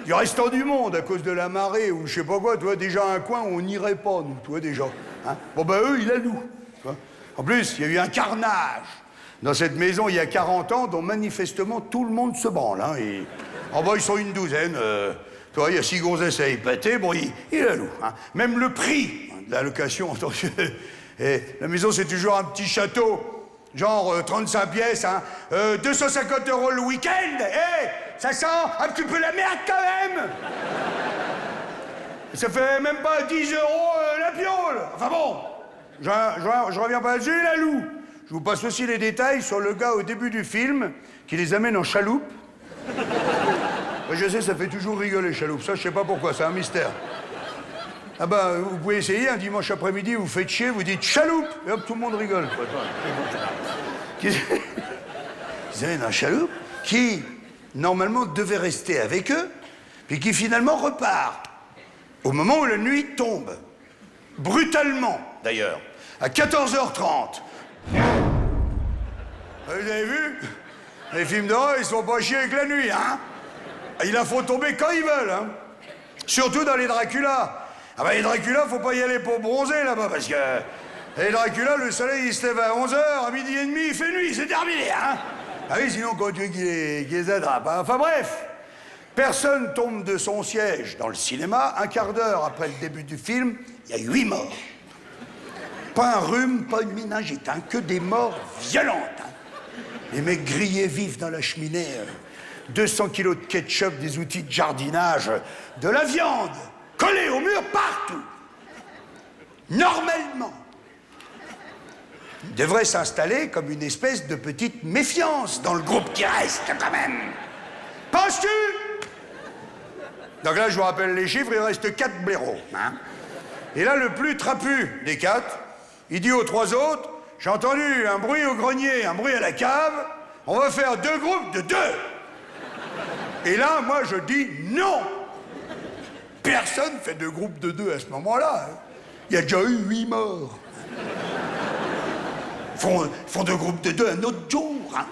du restant du monde, à cause de la marée, ou je sais pas quoi, tu vois, déjà un coin où on n'irait pas, nous, tu vois, déjà. Hein? Bon, ben, eux, ils la louent. Tu vois. En plus, il y a eu un carnage dans cette maison il y a 40 ans, dont manifestement tout le monde se branle, hein, et... En bas, ils sont une douzaine, tu vois, il y a 6 gonzesses à épater, bon, ils la louent, hein. Même le prix de la location, attention, et la maison, c'est toujours un petit château, genre 35 pièces, hein, 250 € le week-end, ça sent un petit peu la merde quand même. Ça fait même pas 10 € la piole. Enfin bon, je reviens pas là-dessus, la loue. Je vous passe aussi les détails sur le gars au début du film qui les amène en chaloupe. Moi, je sais, ça fait toujours rigoler, chaloupe. Ça, je sais pas pourquoi, c'est un mystère. Ah bah, vous pouvez essayer, un dimanche après-midi, vous faites chier, vous dites chaloupe, et hop, tout le monde rigole. Ils amènent un chaloupe qui, normalement, devait rester avec eux, puis qui finalement repart. Au moment où la nuit tombe. Brutalement, d'ailleurs. À 14h30. Vous avez vu? Les films d'horreur, ils sont pas chiés avec la nuit, hein? Ils la font tomber quand ils veulent, hein? Surtout dans les Dracula. Ah bah les Dracula, faut pas y aller pour bronzer là-bas, parce que... Les Dracula, le soleil, il se lève à 11h, à 12h30, il fait nuit, c'est terminé, hein? Ah oui, sinon, quand tu veux qu'il les attrape, hein? Enfin bref, personne tombe de son siège dans le cinéma. Un quart d'heure après le début du film, il y a 8 morts. Pas un rhume, pas une méningite, hein? Que des morts violentes, hein? Les mecs grillés vifs dans la cheminée, 200 kilos de ketchup, des outils de jardinage, de la viande, collée au mur partout. Normalement, il devrait s'installer comme une espèce de petite méfiance dans le groupe qui reste, quand même. Penses-tu? Donc là, je vous rappelle les chiffres, il reste 4 blaireaux, hein? Et là, le plus trapu des 4, il dit aux 3 autres, j'ai entendu un bruit au grenier, un bruit à la cave, on va faire 2 groupes de 2. Et là, moi, je dis non. Personne fait 2 groupes de 2 à ce moment-là. Hein. Il y a déjà eu 8 morts. Font 2 groupes de 2 un autre jour. Hein.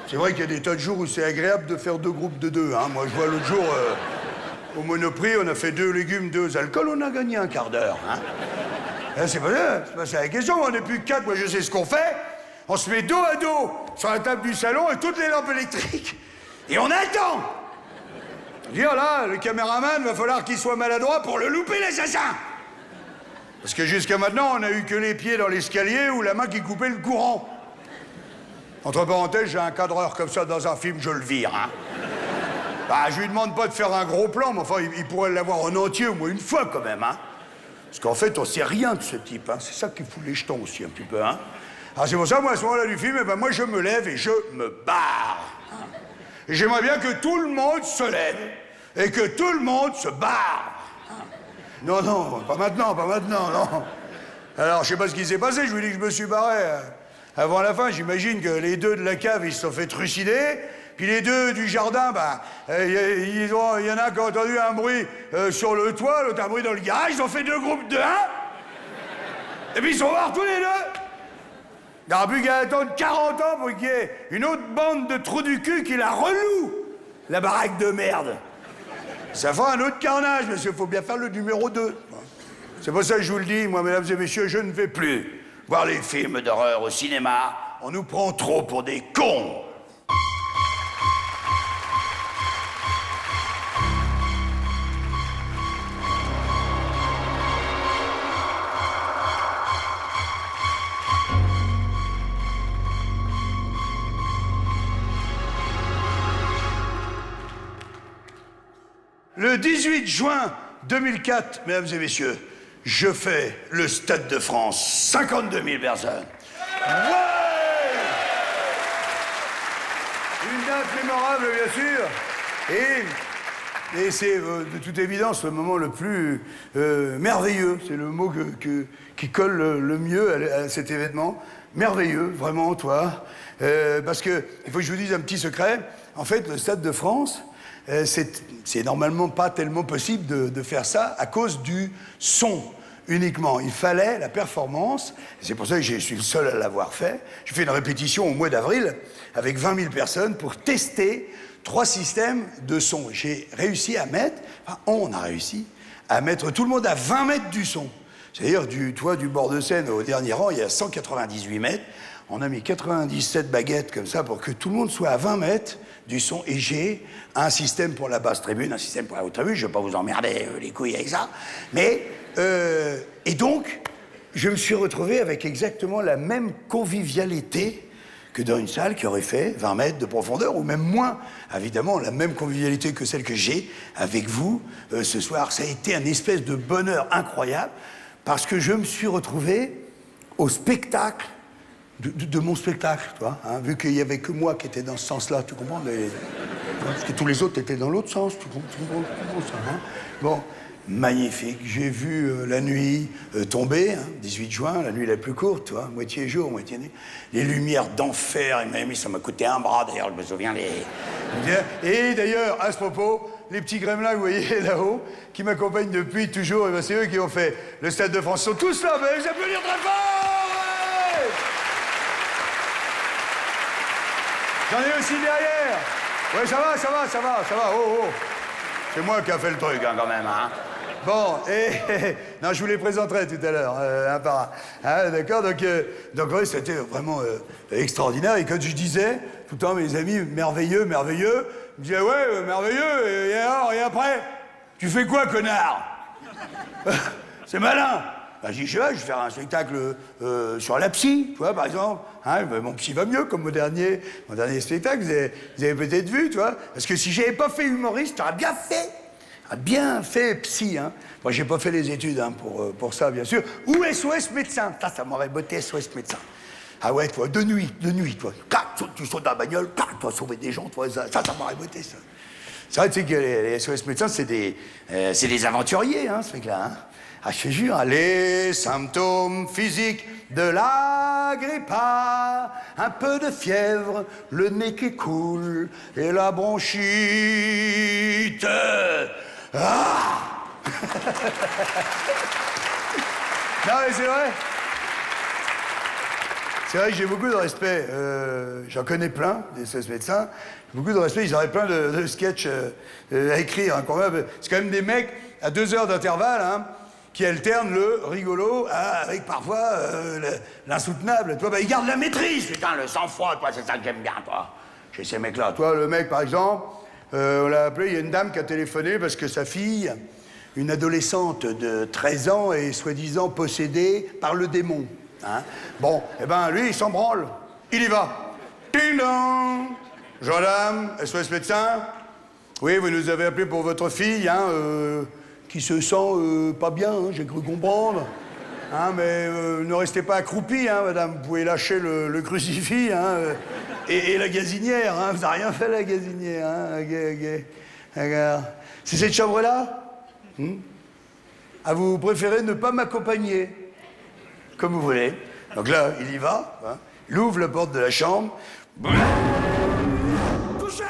C'est vrai qu'il y a des tas de jours où c'est agréable de faire 2 groupes de 2. Hein. Moi, je vois l'autre jour, au Monoprix, on a fait 2 légumes, 2 alcools, on a gagné un quart d'heure. Hein. C'est pas ça la question, on n'est plus que 4, moi je sais ce qu'on fait. On se met dos à dos sur la table du salon et toutes les lampes électriques. Et on attend. Dire là, le caméraman, va falloir qu'il soit maladroit pour le louper, l'assassin. Parce que jusqu'à maintenant, on n'a eu que les pieds dans l'escalier ou la main qui coupait le courant. Entre parenthèses, j'ai un cadreur comme ça dans un film, je le vire, hein. Bah, je lui demande pas de faire un gros plan, mais enfin, il pourrait l'avoir en entier au moins une fois quand même, hein. Parce qu'en fait, on sait rien de ce type, hein. C'est ça qui fout les jetons aussi un petit peu, hein. Alors c'est pour ça, moi, à ce moment-là du film, eh ben, moi, je me lève et je me barre. Et j'aimerais bien que tout le monde se lève et que tout le monde se barre. Non, non, pas maintenant, non. Alors, je sais pas ce qui s'est passé, je lui dis que je me suis barré. Avant la fin, j'imagine que les deux de la cave, ils se sont fait trucider. Puis les deux du jardin, il y en a qui ont entendu un bruit sur le toit, l'autre un bruit dans le garage. Ils ont fait 2 groupes de 1. Et puis ils sont morts tous les deux. Il n'y aura plus qu'à attendre 40 ans pour qu'il y ait une autre bande de trous du cul qui la reloue, la baraque de merde. Ça fera un autre carnage, monsieur, il faut bien faire le numéro 2. C'est pour ça que je vous le dis, moi, mesdames et messieurs, je ne vais plus voir les films d'horreur au cinéma. On nous prend trop pour des cons. Le 18 juin 2004, mesdames et messieurs, je fais le Stade de France, 52 000 personnes. Ouais! Une date mémorable, bien sûr. Et c'est de toute évidence le moment le plus merveilleux. C'est le mot qui colle le mieux à cet événement. Merveilleux, vraiment, toi. Parce que, il faut que je vous dise un petit secret. En fait, le Stade de France, c'est normalement pas tellement possible de faire ça à cause du son uniquement. Il fallait la performance, c'est pour ça que je suis le seul à l'avoir fait. J'ai fait une répétition au mois d'avril avec 20 000 personnes pour tester 3 systèmes de son. J'ai réussi à mettre, on a réussi à mettre tout le monde à 20 mètres du son. C'est-à-dire du bord de scène au dernier rang, il y a 198 mètres. On a mis 97 baguettes comme ça pour que tout le monde soit à 20 mètres du son. Et j'ai un système pour la basse tribune, un système pour la haute tribune. Je ne vais pas vous emmerder les couilles avec ça. Mais, et donc, je me suis retrouvé avec exactement la même convivialité que dans une salle qui aurait fait 20 mètres de profondeur, ou même moins. Évidemment, la même convivialité que celle que j'ai avec vous ce soir. Ça a été un espèce de bonheur incroyable, parce que je me suis retrouvé au spectacle de mon spectacle, toi, hein, vu qu'il n'y avait que moi qui étais dans ce sens-là, tu comprends, parce que tous les autres étaient dans l'autre sens, tu comprends ça, hein. Bon, magnifique, j'ai vu la nuit tomber, hein, 18 juin, la nuit la plus courte, tu vois, moitié jour, moitié nuit, les lumières d'enfer, ça m'a coûté un bras, d'ailleurs, je me souviens Et d'ailleurs, à ce propos, les petits gremlins que vous voyez là-haut, qui m'accompagnent depuis toujours, ben c'est eux qui ont fait le Stade de France, ils sont tous là, ben, les applaudir très fort, ouais. J'en ai aussi derrière. Ouais, ça va. Oh. C'est moi qui a fait le truc, hein, quand même, hein. Bon, non, je vous les présenterai tout à l'heure, un par un. Ah, d'accord, donc ouais, c'était vraiment extraordinaire. Et quand je disais, tout le temps, mes amis, merveilleux, ils me disaient, ouais, merveilleux, et alors, et après, tu fais quoi, connard? C'est malin. Ben, je dis, je vais faire un spectacle sur la psy, tu vois, par exemple. Hein, ben, mon psy va mieux, comme mon dernier spectacle, vous avez peut-être vu, tu vois. Parce que si j'avais pas fait humoriste, j'aurais bien fait psy, hein. Moi, j'ai pas fait les études, hein, pour ça, bien sûr. Ou SOS médecin. Ça m'aurait botté SOS médecin. Ah ouais, toi, de nuit, toi. Tu sautes dans la bagnole, tu vas sauver des gens, toi, ça m'aurait botté, ça. C'est vrai, tu sais que les SOS médecins, c'est des aventuriers, hein, ce mec-là, hein. Ah, je te jure, les symptômes physiques de la grippe A, un peu de fièvre, le nez qui coule et la bronchite. Ah. Non, mais c'est vrai. C'est vrai que j'ai beaucoup de respect. J'en connais plein, des SOS médecins. Beaucoup de respect. Ils auraient plein de sketchs à écrire, hein, quand même. C'est quand même des mecs, à 2 heures d'intervalle, hein. qui alterne le rigolo avec parfois l'insoutenable. Toi, bah, il garde la maîtrise, putain, le sang-froid, toi, c'est ça que j'aime bien, toi. Chez ces mecs-là. Toi, le mec, par exemple, on l'a appelé, il y a une dame qui a téléphoné parce que sa fille, une adolescente de 13 ans, est soi-disant possédée par le démon. Hein? Bon, eh ben, lui, il s'en branle. Il y va. Ding dong! Gendarme, SOS médecin. Oui, vous nous avez appelé pour votre fille, hein, qui se sent pas bien, hein, j'ai cru comprendre. Hein, mais ne restez pas accroupi, hein, madame. Vous pouvez lâcher le crucifix, hein, et la gazinière. Hein. Vous n'avez rien fait, la gazinière. Hein. Ok. Regarde. C'est cette chambre-là? Ah, vous préférez ne pas m'accompagner? Comme vous voulez. Donc là, il y va. Hein. Il ouvre la porte de la chambre. Touchez!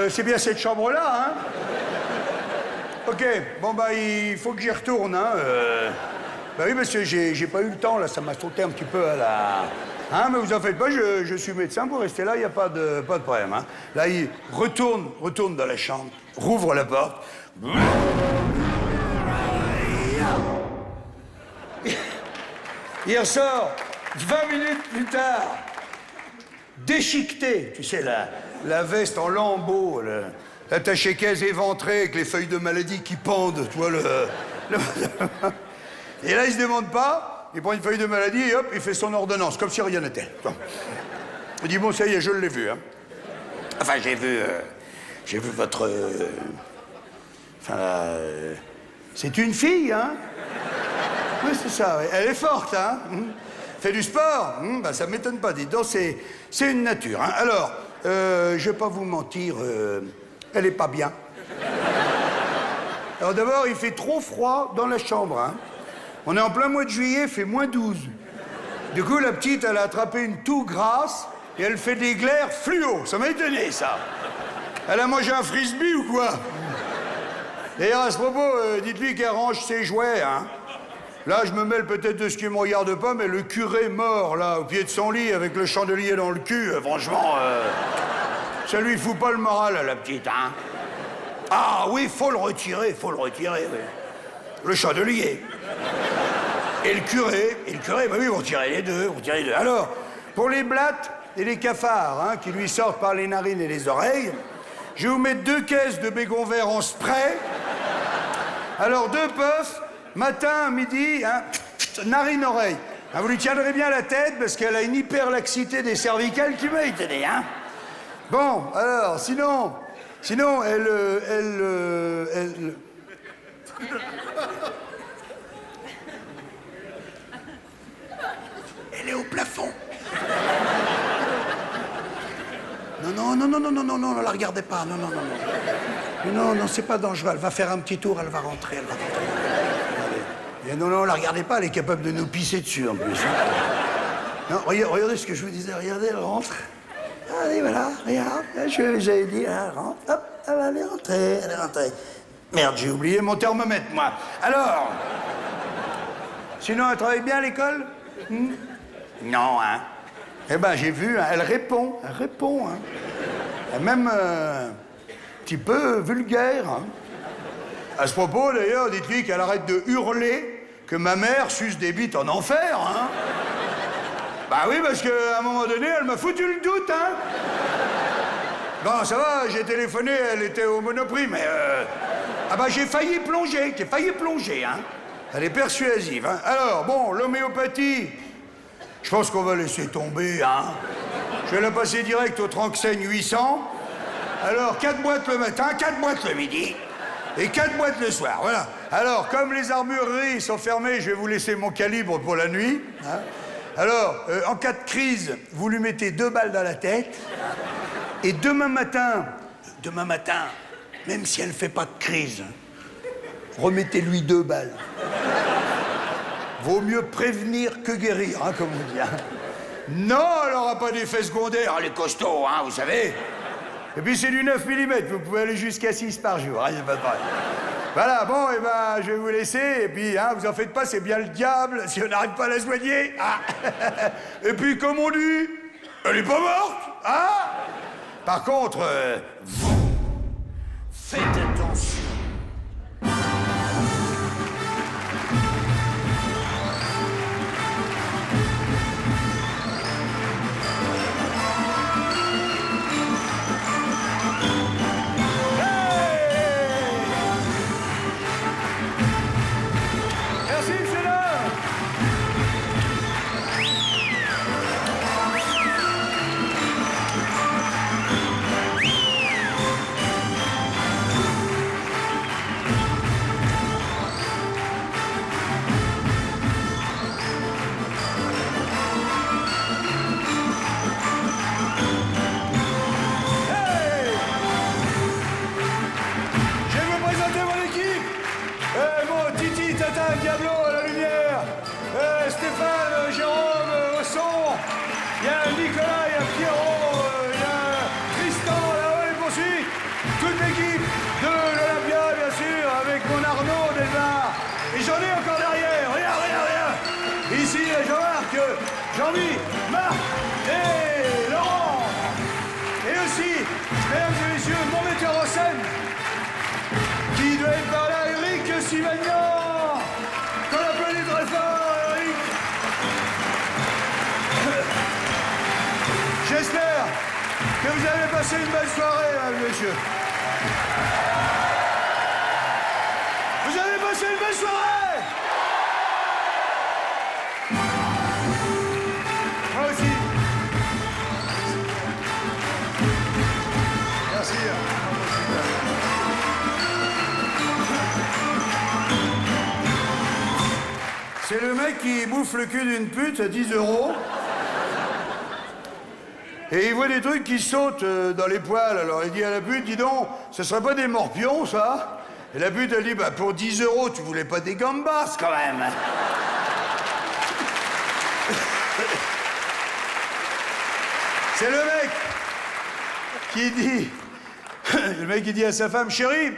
C'est bien cette chambre-là, hein? Ok, bon, bah, il faut que j'y retourne, hein? Bah oui, parce que j'ai pas eu le temps, là, ça m'a sauté un petit peu à la... Hein, mais vous en faites pas, je suis médecin, vous restez là, il n'y a pas de problème, hein? Là, il retourne dans la chambre, rouvre la porte. Il ressort 20 minutes plus tard, déchiqueté, tu sais, la veste en lambeaux, l'attaché-caisse éventré avec les feuilles de maladie qui pendent, tu vois, Et là, il se demande pas, il prend une feuille de maladie et hop, il fait son ordonnance, comme si rien n'était. Il dit, bon, ça y est, je l'ai vu, hein. Enfin, j'ai vu votre... c'est une fille, hein? Oui, c'est ça, ouais. Elle est forte, hein? Fait du sport, bah, ça m'étonne pas, dites donc, c'est une nature, hein. Alors, je vais pas vous mentir, elle est pas bien. Alors d'abord, il fait trop froid dans la chambre, hein. On est en plein mois de juillet, il fait -12. Du coup, la petite, elle a attrapé une toux grasse et elle fait des glaires fluo. Ça m'a étonné, ça. Elle a mangé un frisbee ou quoi? D'ailleurs, à ce propos, dites-lui qu'elle range ses jouets, hein. Là, je me mêle peut-être de ce qui me regarde pas, mais le curé mort, là, au pied de son lit, avec le chandelier dans le cul, franchement, ça lui fout pas le moral à la petite, hein. Ah oui, faut le retirer, oui. Le chandelier. Et le curé, bah oui, vous retirez les deux, Alors, pour les blattes et les cafards, hein, qui lui sortent par les narines et les oreilles, je vais vous mettre 2 caisses de bégon vert en spray. Alors, 2 puffs, matin, midi, hein, narine-oreille. Hein, vous lui tiendrez bien la tête parce qu'elle a une hyperlaxité des cervicales qui m'a étonné, hein. Bon, alors, sinon, elle... Elle est au plafond. Non, ne la regardez pas, non, c'est pas dangereux, elle va faire un petit tour, elle va rentrer. Et non, la regardez pas, elle est capable de nous pisser dessus, en plus. Non, regardez ce que je vous disais, regardez, elle rentre. Allez, voilà, regarde, j'avais dit, elle rentre, hop, elle est rentrée. Merde, j'ai oublié mon thermomètre, moi. Alors, sinon, elle travaille bien à l'école? Non, hein. Eh ben, j'ai vu, hein, elle répond, hein. Elle est même un petit peu vulgaire, hein. À ce propos, d'ailleurs, dites-lui qu'elle arrête de hurler que ma mère suce des bites en enfer, hein. Bah oui, parce qu'à un moment donné, elle m'a foutu le doute, hein. Bon, ça va, j'ai téléphoné, elle était au Monoprix, mais... Ah bah j'ai failli plonger, hein. Elle est persuasive, hein. Alors, bon, l'homéopathie, je pense qu'on va laisser tomber, hein. Je vais la passer direct au Tranxène 800. Alors, 4 boîtes le matin, 4 boîtes le midi, et 4 boîtes le soir, voilà. Alors, comme les armureries sont fermées, je vais vous laisser mon calibre pour la nuit, hein. Alors, en cas de crise, vous lui mettez 2 balles dans la tête, et demain matin, même si elle fait pas de crise, remettez-lui 2 balles. Vaut mieux prévenir que guérir, hein, comme on dit. Hein. Non, elle n'aura pas d'effet secondaire, elle est costaud, hein, vous savez. Et puis c'est du 9 mm, vous pouvez aller jusqu'à 6 par jour, hein, y a pas de problème. Voilà, bon, et ben, je vais vous laisser, et puis, hein, vous en faites pas, c'est bien le diable, si on n'arrive pas à la soigner. Ah. Et puis, comme on dit, elle est pas morte, hein. Par contre, vous, faites attention. Diablo à la lumière, Stéphane, Jérôme au son, il y a Nicolas, il y a Pierrot, il y a Tristan, là-haut, il poursuit, toute l'équipe de l'Olympia, bien sûr, avec mon Arnaud Delmar, et j'en ai encore derrière, regarde. Ici, Jean-Marc, Jean-Mi, Marc et Laurent. Et aussi, mesdames et messieurs, mon metteur en scène, qui doit être par là, Eric Sivagnan. Qu'on applaudit très fort, Eric. J'espère que vous avez passé une belle soirée, mesdames et messieurs. Vous avez passé une belle soirée. Moi aussi. Merci. C'est le mec qui bouffe le cul d'une pute à 10 €. Et il voit des trucs qui sautent dans les poils. Alors il dit à la pute, dis donc, ce serait pas des morpions, ça? Et la pute, elle dit, bah pour 10 €, tu voulais pas des gambas, quand même. C'est le mec qui dit... Le mec qui dit à sa femme, chérie,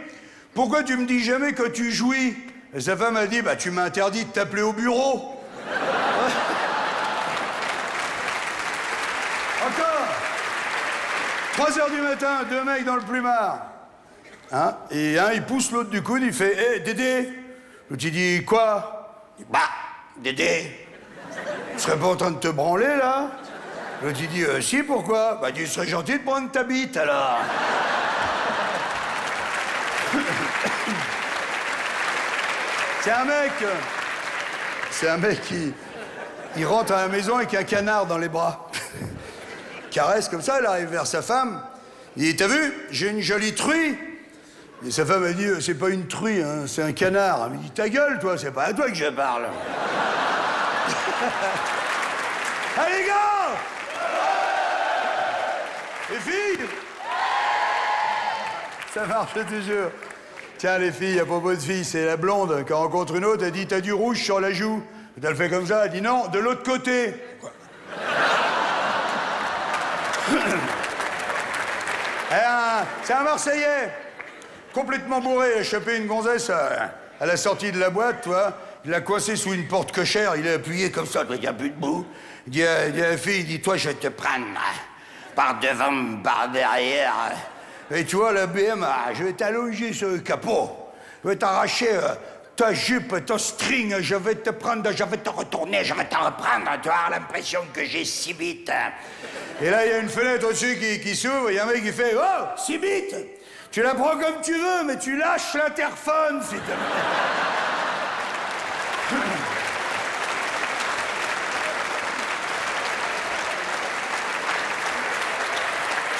pourquoi tu me dis jamais que tu jouis? Et sa femme a dit, bah tu m'as interdit de t'appeler au bureau. Encore 3 h du matin, 2 mecs dans le plumard. Hein? Et un, il pousse l'autre du coude, il fait, hé, Dédé. L'autre, il dit, quoi? Il dit, bah, Dédé, tu serais pas en train de te branler, là? L'autre, il dit, si, pourquoi? Bah, tu serais gentil de prendre ta bite, alors. C'est un mec qui... Il rentre à la maison avec un canard dans les bras. Caresse comme ça, il arrive vers sa femme. Il dit, t'as vu, j'ai une jolie truie. Et sa femme a dit, c'est pas une truie, hein, c'est un canard. Il dit, ta gueule, toi, c'est pas à toi que je parle. Allez, les gars! Les filles! Ça marche toujours. Tiens, les filles, à propos de filles, c'est la blonde qui rencontre une autre, elle dit, t'as du rouge sur la joue. Et elle fait comme ça, elle dit, non, de l'autre côté. Quoi? C'est un Marseillais, complètement bourré, il a chopé une gonzesse à la sortie de la boîte, tu vois. Il l'a coincé sous une porte cochère, il est appuyé comme ça, il n'y a plus debout. Il dit à la fille, il dit, toi, je vais te prendre par devant, par derrière. Et tu vois, la BM, je vais t'allonger sur le capot. Je vais t'arracher ta jupe, ton string, je vais te prendre, je vais te retourner, je vais t'en reprendre. Tu vas avoir l'impression que j'ai 6 bits. Et là, il y a une fenêtre au-dessus qui s'ouvre, il y a un mec qui fait, oh, 6 bits. Tu la prends comme tu veux, mais tu lâches l'interphone, s'il te plaît.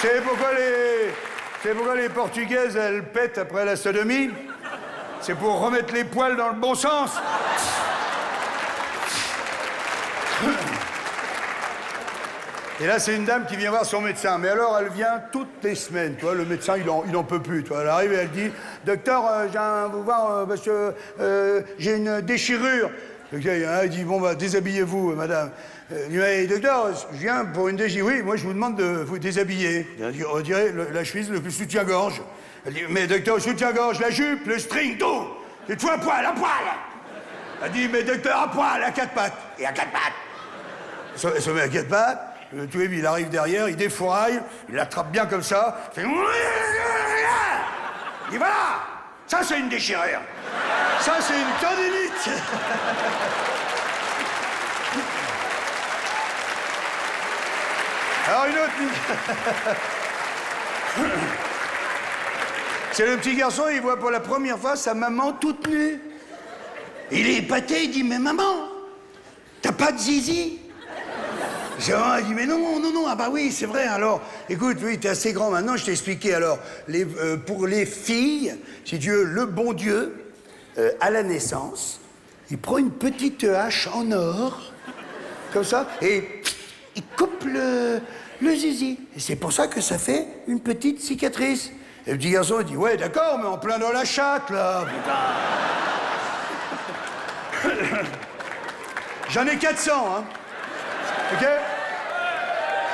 C'est pourquoi les Portugaises, elles pètent après la sodomie? C'est pour remettre les poils dans le bon sens. Et là, c'est une dame qui vient voir son médecin. Mais alors, elle vient toutes les semaines. Tu vois, le médecin, il en peut plus. Tu vois, elle arrive et elle dit, docteur, je viens vous voir parce que j'ai une déchirure. Le gars, il dit, bon, bah, déshabillez-vous, madame. Il dit, mais docteur, je viens pour une déchirure. Oui, moi, je vous demande de vous déshabiller. Elle dit, on dirait la chemise, le soutien-gorge. Elle dit, mais docteur, soutien-gorge, la jupe, le string, tout. C'est tout à poil, à poil. Elle dit, mais docteur, à poil, à 4 pattes. Et à 4 pattes. Elle se met à 4 pattes. Le Twib, il arrive derrière, il défouraille, il l'attrape bien comme ça, il fait... Et voilà! Ça, c'est une déchirure. Ça, c'est une tendinite. Alors, une autre... C'est le petit garçon, il voit pour la première fois sa maman toute nue. Il est épaté, il dit, mais maman, t'as pas de zizi? Elle dit, mais non, non, non, ah bah oui, c'est vrai, alors, écoute, oui, t'es assez grand maintenant, je t'ai expliqué, alors, pour les filles, si tu veux, le bon Dieu, à la naissance, il prend une petite hache en or, comme ça, et il coupe le zizi. Et c'est pour ça que ça fait une petite cicatrice. Et le petit garçon, il dit, ouais, d'accord, mais en plein dans la chatte, là, putain. J'en ai 400, hein. OK?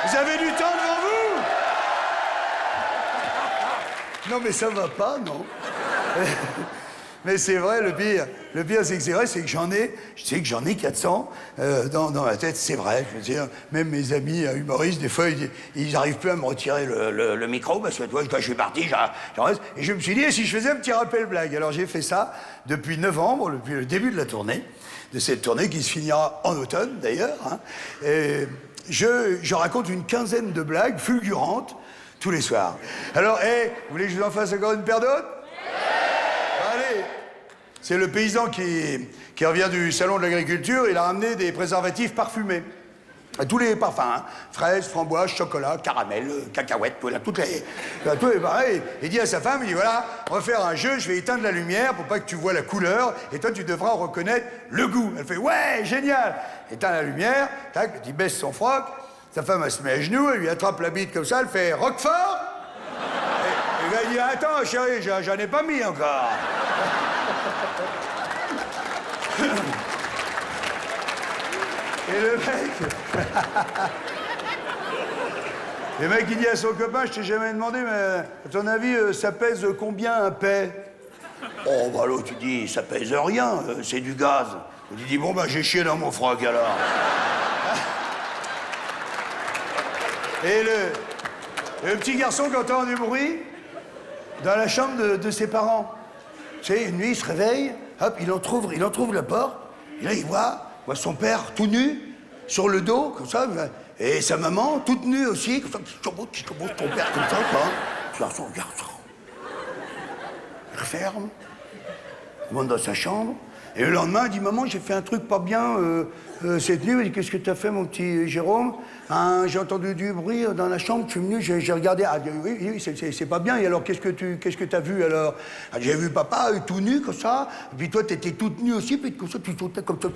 Vous avez du temps devant vous? Non, mais ça va pas, non. Mais c'est vrai, le pire, c'est que c'est vrai, c'est que je sais que j'en ai 400 dans la tête, c'est vrai. Je veux dire, même mes amis humoristes, des fois, ils n'arrivent plus à me retirer le micro parce que toi, quand je suis parti, j'en reste. Et je me suis dit, et si je faisais un petit rappel blague? Alors j'ai fait ça depuis novembre, depuis le début de la tournée, de cette tournée qui se finira en automne d'ailleurs. Hein, et je raconte une quinzaine de blagues fulgurantes tous les soirs. Alors, vous voulez que je vous en fasse encore une paire d'autres? Allez, c'est le paysan qui revient du salon de l'agriculture, il a ramené des préservatifs parfumés. Tous les parfums, hein. Fraises, framboises, chocolat, caramel, cacahuètes, voilà, tous les pareils. Il dit à sa femme, il dit voilà, on va faire un jeu, je vais éteindre la lumière pour pas que tu vois la couleur, et toi tu devras reconnaître le goût. Elle fait ouais, génial. Éteint la lumière, tac, il baisse son froc, sa femme elle se met à genoux, elle lui attrape la bite comme ça, elle fait Roquefort. Et il dit attends chérie, j'en ai pas mis encore. Et le mec, il dit à son copain, je t'ai jamais demandé, mais à ton avis, ça pèse combien un paix? Oh, bah l'autre, tu dis, ça pèse rien, c'est du gaz. Il dit, bon, bah j'ai chié dans mon froc alors. Et le petit garçon qui entend du bruit dans la chambre de ses parents. Tu sais, une nuit, il se réveille, hop, il entrouvre la porte, et là, il voit son père tout nu, sur le dos, comme ça, et sa maman, toute nue aussi, comme ça, qui commence ton père, comme ça, quoi. Le garçon regarde ça. Il referme, il monte dans sa chambre, et le lendemain, il dit, maman, j'ai fait un truc pas bien cette nuit. Il dit, qu'est-ce que t'as fait, mon petit Jérôme? J'ai entendu du bruit dans la chambre, je suis venu, j'ai regardé. Ah, oui, c'est pas bien. Et alors, qu'est-ce que t'as vu, alors? J'ai vu papa tout nu, comme ça. Et puis toi, t'étais toute nue aussi, puis comme ça, tu sautais comme ça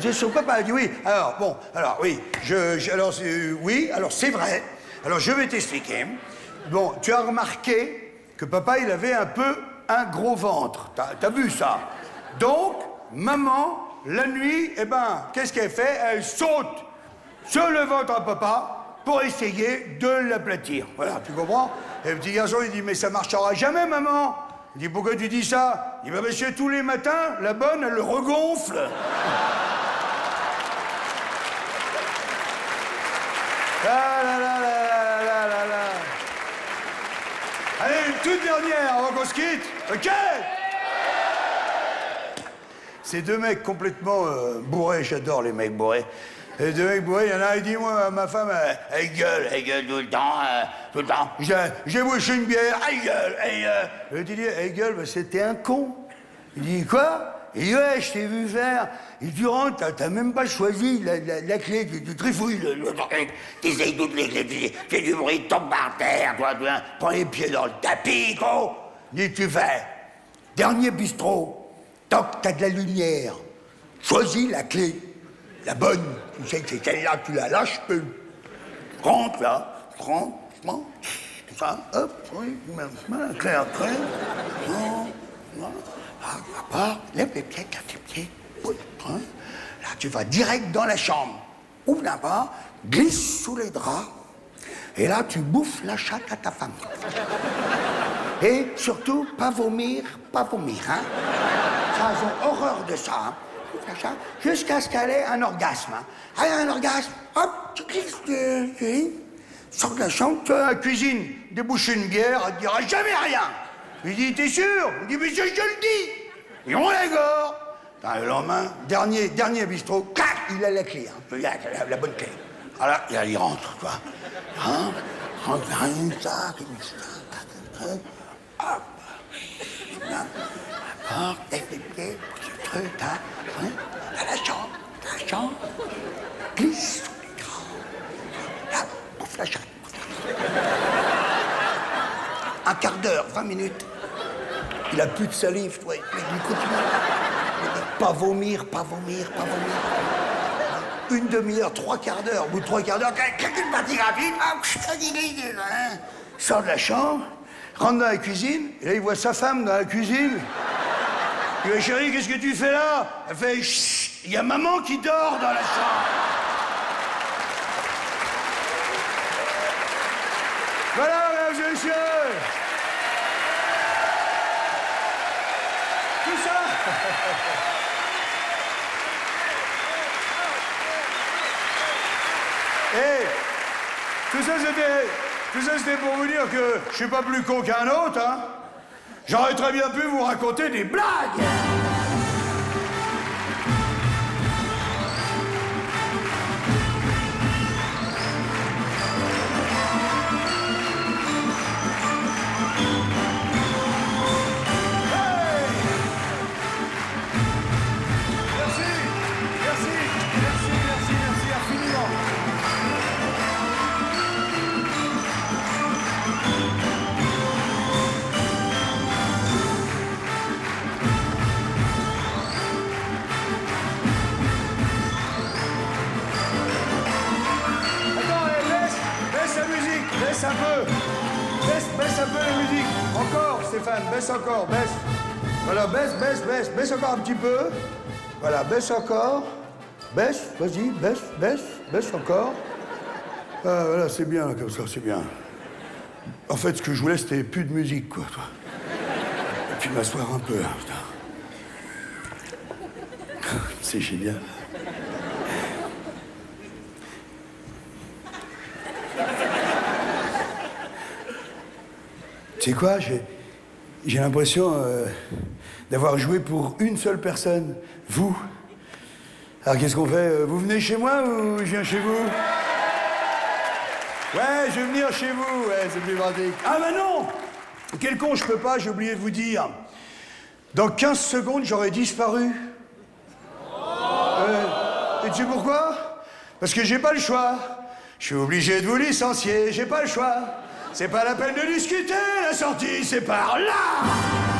sur son papa. Il dit, oui. Alors, bon, alors, oui. Oui, alors, c'est vrai. Alors, je vais t'expliquer. Bon, tu as remarqué que papa, il avait un peu un gros ventre. T'as vu ça? Donc, maman, la nuit, eh ben, qu'est-ce qu'elle fait? Elle saute sur le ventre à papa pour essayer de l'aplatir. Voilà, tu comprends? Et le petit garçon, il dit, mais ça marchera jamais, maman. Il dit, pourquoi tu dis ça? Il dit, bah, monsieur, tous les matins, la bonne, elle le regonfle. Allez, une toute dernière avant qu'on se quitte. OK? Ces deux mecs complètement bourrés, j'adore les mecs bourrés. Les deux mecs bourrés, il y en a un, il dit, moi, ma femme, elle gueule tout le temps, tout le temps. J'ai bouché une bière, elle gueule. Le dit, elle gueule, bah, c'était un con. Il dit, quoi? Il dit, ouais, je t'ai vu faire. Il dit, tu rentres, t'as même pas choisi la clé, tu trifouilles le truc. T'essayes toutes les clés, tu fais du bruit, tombe par terre, toi, prends les pieds dans le tapis, con. Il dit, tu fais, dernier bistrot. Tant que t'as de la lumière, choisis la clé, la bonne. Tu sais que c'est celle-là, tu la lâches peu. Rentre là, rentre, tout ça, hop, oui, la clé après. À part, lève les pieds, là, tu vas direct dans la chambre. Ouvre la porte, glisse sous les draps, et là, tu bouffes la chatte à ta femme. Et surtout, pas vomir, hein. Ça, ils ont horreur de ça, hein. jusqu'à ce qu'elle ait un orgasme. Elle a un orgasme, hop, tu sors de la chambre, tu vas à la cuisine, débouche une bière, elle ne dira jamais rien. Il dit, t'es sûr? Il dit, monsieur, je le dis. Et on l'égore. Le lendemain, dernier bistrot, clac, il a la clé, hein, la bonne clé. Alors, il rentre, quoi. Hein? Hop. La porte, ce truc, hein? Dans la chambre, glisse sous l'écran. Là, bouffe la chatte. Un quart d'heure, 20 minutes. Il a plus de salive, toi. Il continue. Pas vomir. Une demi-heure, 3 quarts d'heure. Au bout de 3 quarts d'heure, une partie rapide. Il sort de la chambre, rentre dans la cuisine, et là, il voit sa femme dans la cuisine. Il dit, chérie, qu'est-ce que tu fais là? Elle fait, chut, il y a maman qui dort dans la chambre. Voilà, mesdames et messieurs. Tout ça. Et tout ça c'était pour vous dire que je suis pas plus con qu'un autre, hein. J'aurais très bien pu vous raconter des blagues. Merci infiniment. Baisse un peu. Baisse un peu la musique. Encore, Stéphane, baisse encore, baisse. Voilà, baisse encore un petit peu. Voilà, baisse encore. Baisse, vas-y, baisse encore. Ah, voilà, c'est bien, comme ça, c'est bien. En fait, ce que je voulais, c'était plus de musique, quoi. Et puis m'asseoir un peu, hein, putain. C'est génial. Tu sais quoi, j'ai l'impression d'avoir joué pour une seule personne, vous. Alors qu'est-ce qu'on fait? Vous venez chez moi ou je viens chez vous? Ouais, je vais venir chez vous, ouais, c'est plus pratique. Ah bah non! Quel con, je peux pas, j'ai oublié de vous dire. Dans 15 secondes, j'aurais disparu. Et tu sais pourquoi? Parce que j'ai pas le choix. Je suis obligé de vous licencier, j'ai pas le choix. C'est pas la peine de discuter, la sortie, c'est par là!